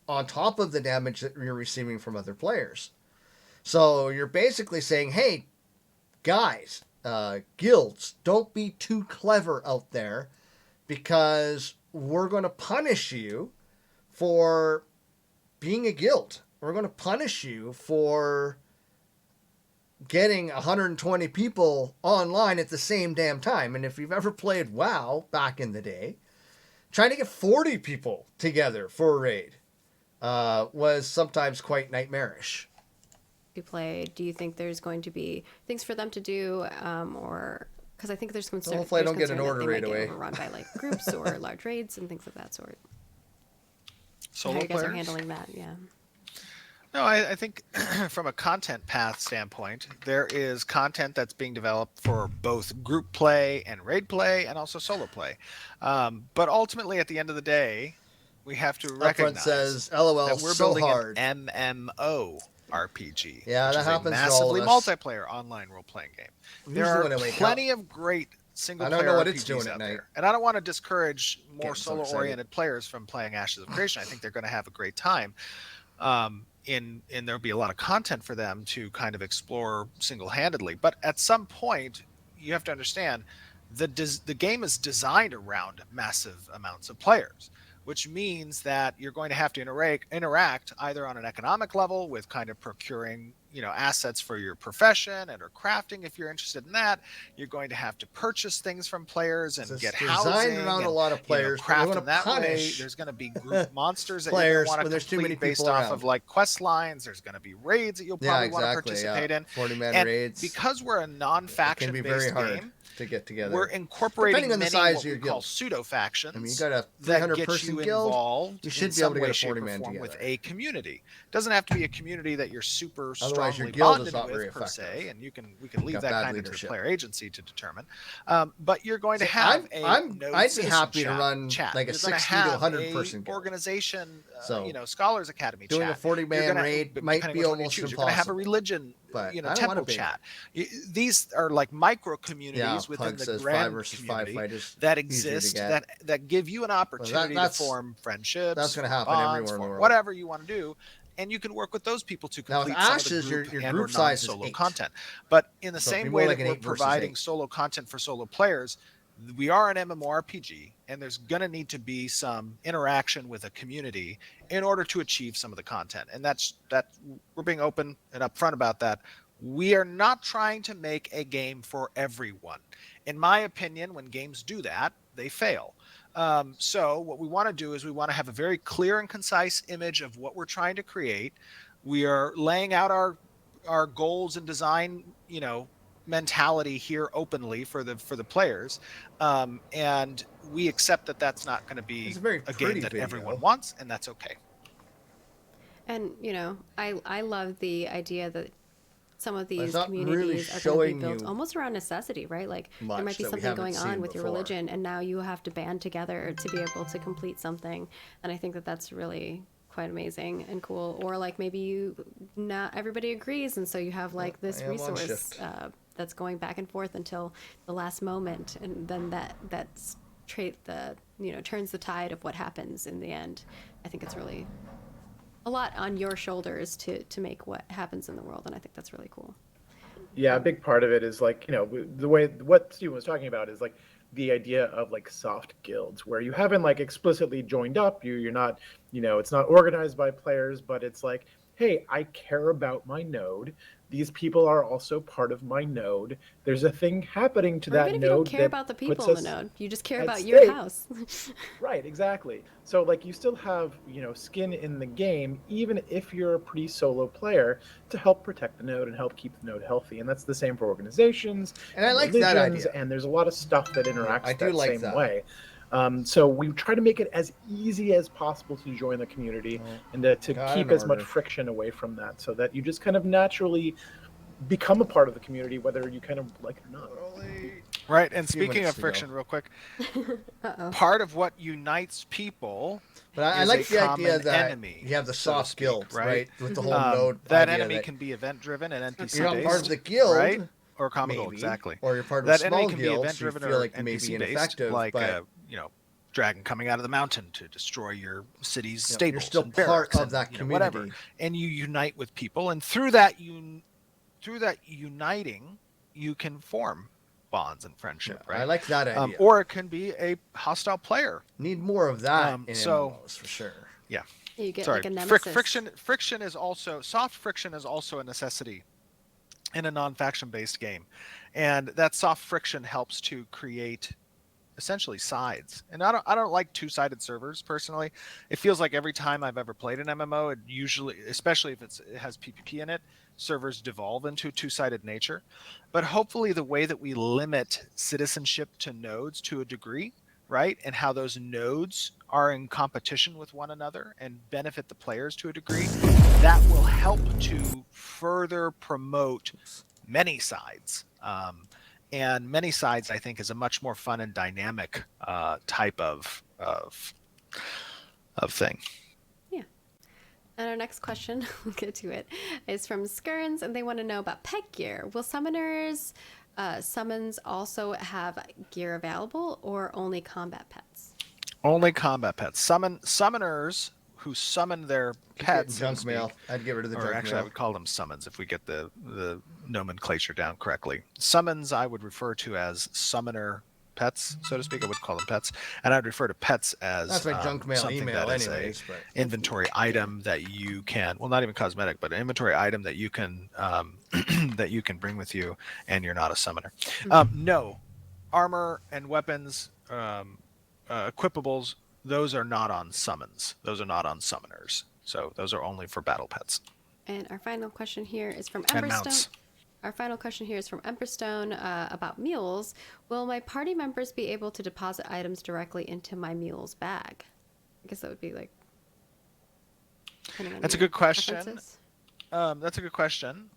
on top of the damage that you're receiving from other players. So you're basically saying, hey, guys, guilds, don't be too clever out there because we're going to punish you for being a guild. We're going to punish you for getting 120 people online at the same damn time. And if you've ever played WoW back in the day, trying to get 40 people together for a raid was sometimes quite nightmarish. To play, do you think there's going to be things for them to do, or because I think there's concern. Hopefully I don't there's get an concern that order they might right get away. overrun by like groups or large raids and things of that sort. Solo How you guys players? are handling that? Yeah. No, I think from a content path standpoint, there is content that's being developed for both group play and raid play and also solo play. But ultimately, at the end of the day, we have to Upfront recognize says, LOL, that we're so building hard. an MMO RPG, Yeah, which that is happens a to all massively of us. multiplayer online role-playing game. There Usually are when I wake plenty of great I single-player don't know what RPGs it's doing at out night. there, and I don't want to discourage more Getting so solo-oriented players from playing Ashes of Creation. I think they're going to have a great time. And there'll be a lot of content for them to kind of explore single-handedly. But at some point, you have to understand the game is designed around massive amounts of players, which means that you're going to have to interact either on an economic level with kind of procuring assets for your profession and or crafting if you're interested in that. You're going to have to purchase things from players and It's get designed housing around and, a lot of players, but we're craft gonna in that way. punish There's going to be group monsters that you're players going to when want there's to too many complete based people off around. of like quest lines. There's going to be raids that you'll probably want to participate in. 40-man And raids. because we're a It can non-faction be very based hard game, to get together. we're incorporating Depending on the many size what of your we call guild. pseudo factions. I mean, you got a that 300 get person you guild, involved you should in be able some to get way, a shape, or 40-man form with together. a community. It doesn't have to be a community that you're super Otherwise, your strongly guild bonded is not with very per se, effective. and we can leave Got that bad kind of to the leadership. player agency to determine. But you're going to See, have I'd be citizen happy to run chat. like a You're gonna 60 to have 100 a person guild. organization, So, Scholars Academy doing chat. a 40-man You're gonna- raid might depending be on which one you almost choose. You're going to have a impossible. religion, But I don't want temple a big- chat. These are like micro communities Yeah, within Pug the says 5 grand versus 5 community fighters that easier to exist get. that give you an opportunity to that's- form friendships. that's gonna form happen bonds, everywhere in the form world. whatever you want to do, and you can work with those people to Now, with complete some Ashes, of the group your and group or size is non-solo 8. content. But in the So it'd be same more way like that an we're 8 versus providing 8. solo content for solo players, we are an MMORPG, and there's going to need to be some interaction with a community in order to achieve some of the content. And that we're being open and upfront about that. We are not trying to make a game for everyone. In my opinion, when games do that, they fail. So what we want to do is we want to have a very clear and concise image of what we're trying to create. We are laying out our goals and design, mentality here openly for the players, and we accept that that's not going to be It's a very a pretty game that video. everyone wants, and that's okay. And I love the idea that some of it's these not really communities are going to showing be built you almost around necessity, right? Like there much might be that we something haven't going seen on with your before. religion, and now you have to band together to be able to complete something. And I think that that's really quite amazing and cool. Or like maybe not everybody agrees, and so you have like I this am on resource shift. that's going back and forth until the last moment, and then that's turns the tide of what happens in the end. I think it's really a lot on your shoulders to make what happens in the world, and I think that's really cool. Yeah, a big part of it is like, the way what Steven was talking about is like the idea of like soft guilds where you haven't like explicitly joined up. You're not, it's not organized by players, but it's like, hey, I care about my node. These people are also part of my node. There's a thing happening to Or that even if you don't node care that about the puts people in the us node, you just care at about your stake. house. Right, exactly. So like you still have, skin in the game, even if you're a pretty solo player, to help protect the node and help keep the node healthy. And that's the same for organizations And I like religions, that idea. and there's a lot of stuff that interacts I do that like same that. way. So we try to make it as easy as possible to join the community and to got keep an as much order. friction away from that, so that you just kind of naturally become a part of the community, whether you kind of like it or not. Right. And Few speaking minutes of to friction, go. real quick, Uh-oh. part of what unites people But I is like a the idea common that enemy, you have the so to soft speak, guilds, right? With the whole node that idea enemy that can be event driven and NPC you're not based, part of the guild, right? Or common goal, maybe, exactly. or you're part of a That enemy small can be guild, event so you driven feel or like maybe NPC based, ineffective, like but dragon coming out of the mountain to destroy your city's you're stables still and part barracks of and that whatever. community. And you unite with people, and through that uniting, you can form bonds and friendship, right? I like that idea. Or it can be a hostile player. Need more of that in so- MMOs for sure. Yeah. You get Sorry. like a nemesis. Friction is also soft friction is also a necessity in a non-faction based game, and that soft friction helps to create essentially sides. And I don't like two-sided servers personally. It feels like every time I've ever played an MMO, it usually, especially if it has PvP in it, servers devolve into a two-sided nature. But hopefully the way that we limit citizenship to nodes to a degree, right, and how those nodes are in competition with one another and benefit the players to a degree, that will help to further promote many sides. And many sides, I think, is a much more fun and dynamic type of thing. Yeah. And our next question, we'll get to it, is from Skirns, and they want to know about pet gear. Will summoners summons also have gear available, or only combat pets? Only combat pets. Summoners who summon their pets. Junk mail. I'd get rid of the Or junk actually, I mail. would call them summons if we get the nomenclature down correctly. Summons I would refer to as summoner pets, so to speak. I would call them pets, and I'd refer to pets as That's my junk mail something email that is anyways, but a inventory item that you can, well, not even cosmetic, but an inventory item that you can that you can bring with you, and you're not a summoner. No, armor and weapons, equipables, those are not on summons. Those are not on summoners. So those are only for battle pets. And our final question here is from And Emberstone. mounts. Our final question here is from Emberstone about mules. Will my party members be able to deposit items directly into my mule's bag? I guess that would be like. That's a good question. Preferences. That's a good question.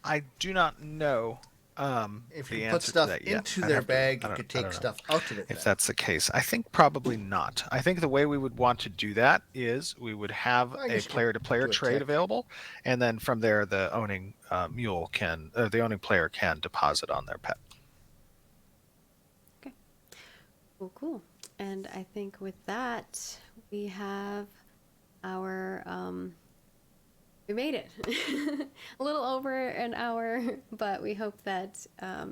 I do not know If the you put answer to stuff that yet. into I'd their have to- bag, I you don't- could I take don't know stuff out of it. if then. that's the case. I think probably not. I think the way we would want to do that is we would have I a guess you could player-to-player do a trade tick. available, and then from there, the owning mule can, the owning player can deposit on their pet. Well, cool. And I think with that, we have our. We made it. A little over an hour, but we hope that. A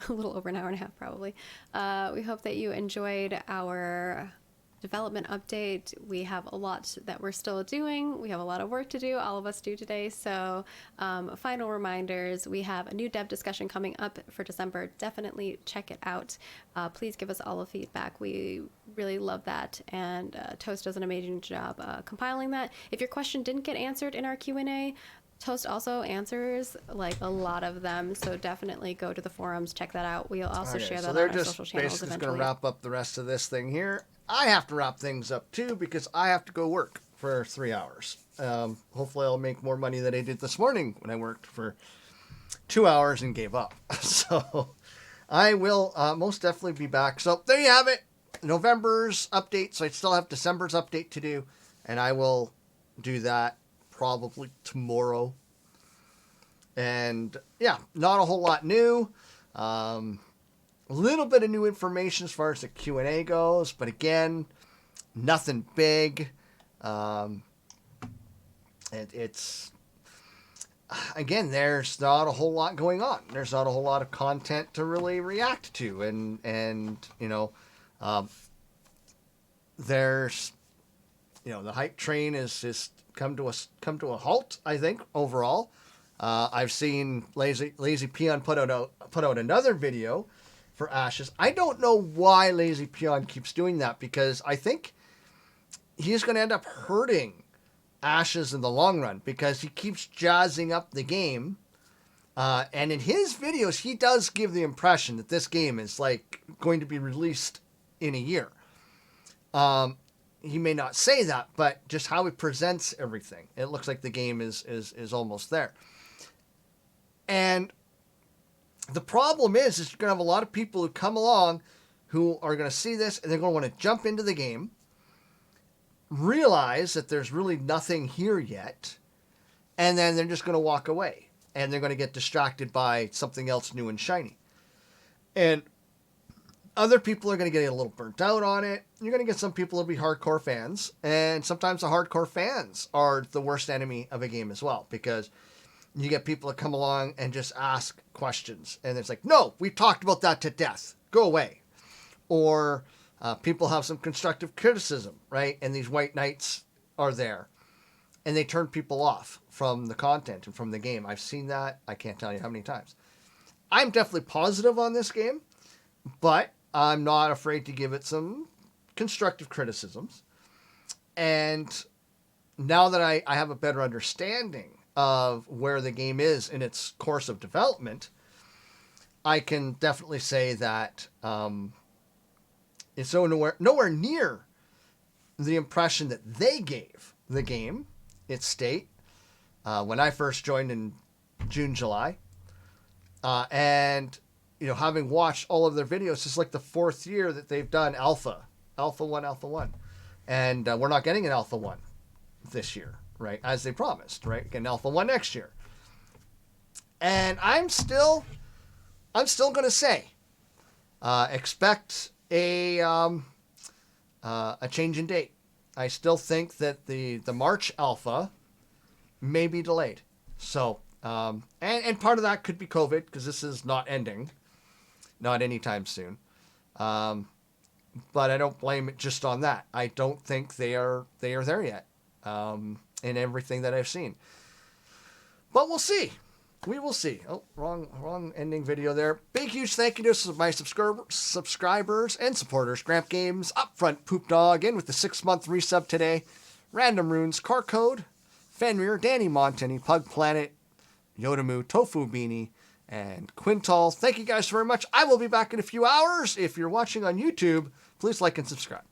little over an hour and a half, probably. We hope that you enjoyed our development update. We have a lot that we're still doing. We have a lot of work to do. All of us do today. So final reminders, we have a new dev discussion coming up for December. Definitely check it out. Please give us all the feedback. We really love that. And Toast does an amazing job compiling that. If your question didn't get answered in our Q&A, Toast also answers like a lot of them, so definitely go to the forums, check that out. We'll also share that so on they're our just social channels basically going eventually. to wrap up the rest of this thing here. I have to wrap things up too because I have to go work. for 3 hours. Hopefully I'll make more money than I did this morning when I worked for 2 hours and gave up. So I will most definitely be back. So there you have it. November's update. So I still have December's update to do. And I will do that probably tomorrow. And yeah, not a whole lot new. A little bit of new information as far as the Q&A goes. But again, nothing big. It's again, there's not a whole lot going on. There's not a whole lot of content to really react to, and you know, there's, you know, the hype train is just come to a halt. I think overall, I've seen Lazy Peon put out another video for Ashes. I don't know why Lazy Peon keeps doing that, because I think he's going to end up hurting Ashes in the long run, because he keeps jazzing up the game. And in his videos, he does give the impression that this game is like going to be released in a year. He may not say that, but just how he presents everything, it looks like the game is almost there. And the problem is you're going to have a lot of people who come along who are going to see this and they're going to want to jump into the game, realize that there's really nothing here yet, and then they're just going to walk away, and they're going to get distracted by something else new and shiny. And other people are going to get a little burnt out on it. You're going to get some people who'll be hardcore fans, and sometimes the hardcore fans are the worst enemy of a game as well, because you get people that come along and just ask questions, and it's like, no, we talked about that to death. Go away. Or people have some constructive criticism, right? And these white knights are there, and they turn people off from the content and from the game. I've seen that. I can't tell you how many times. I'm definitely positive on this game, but I'm not afraid to give it some constructive criticisms. And now that I have a better understanding of where the game is in its course of development, I can definitely say that it's nowhere near the impression that they gave the game, its state, when I first joined in June, July. And, you know, having watched all of their videos, it's like the 4th year that they've done Alpha 1. And we're not getting an Alpha 1 this year, right? As they promised, right? Get an Alpha 1 next year. And I'm still going to say, expect a change in date. I still think that the March Alpha may be delayed. So, and part of that could be COVID, because this is not ending, not anytime soon. But I don't blame it just on that. I don't think they are there yet, in everything that I've seen. But we'll see. We will see. Oh, wrong ending video there. Big, huge thank you to my subscribers and supporters. Gramp Games, Upfront, Poop Dog, in with the 6-month resub today. Random Runes, Car Code, Fenrir, Danny Montani, Pug Planet, Yodamu, Tofu Beanie, and Quintal. Thank you guys very much. I will be back in a few hours. If you're watching on YouTube, please like and subscribe.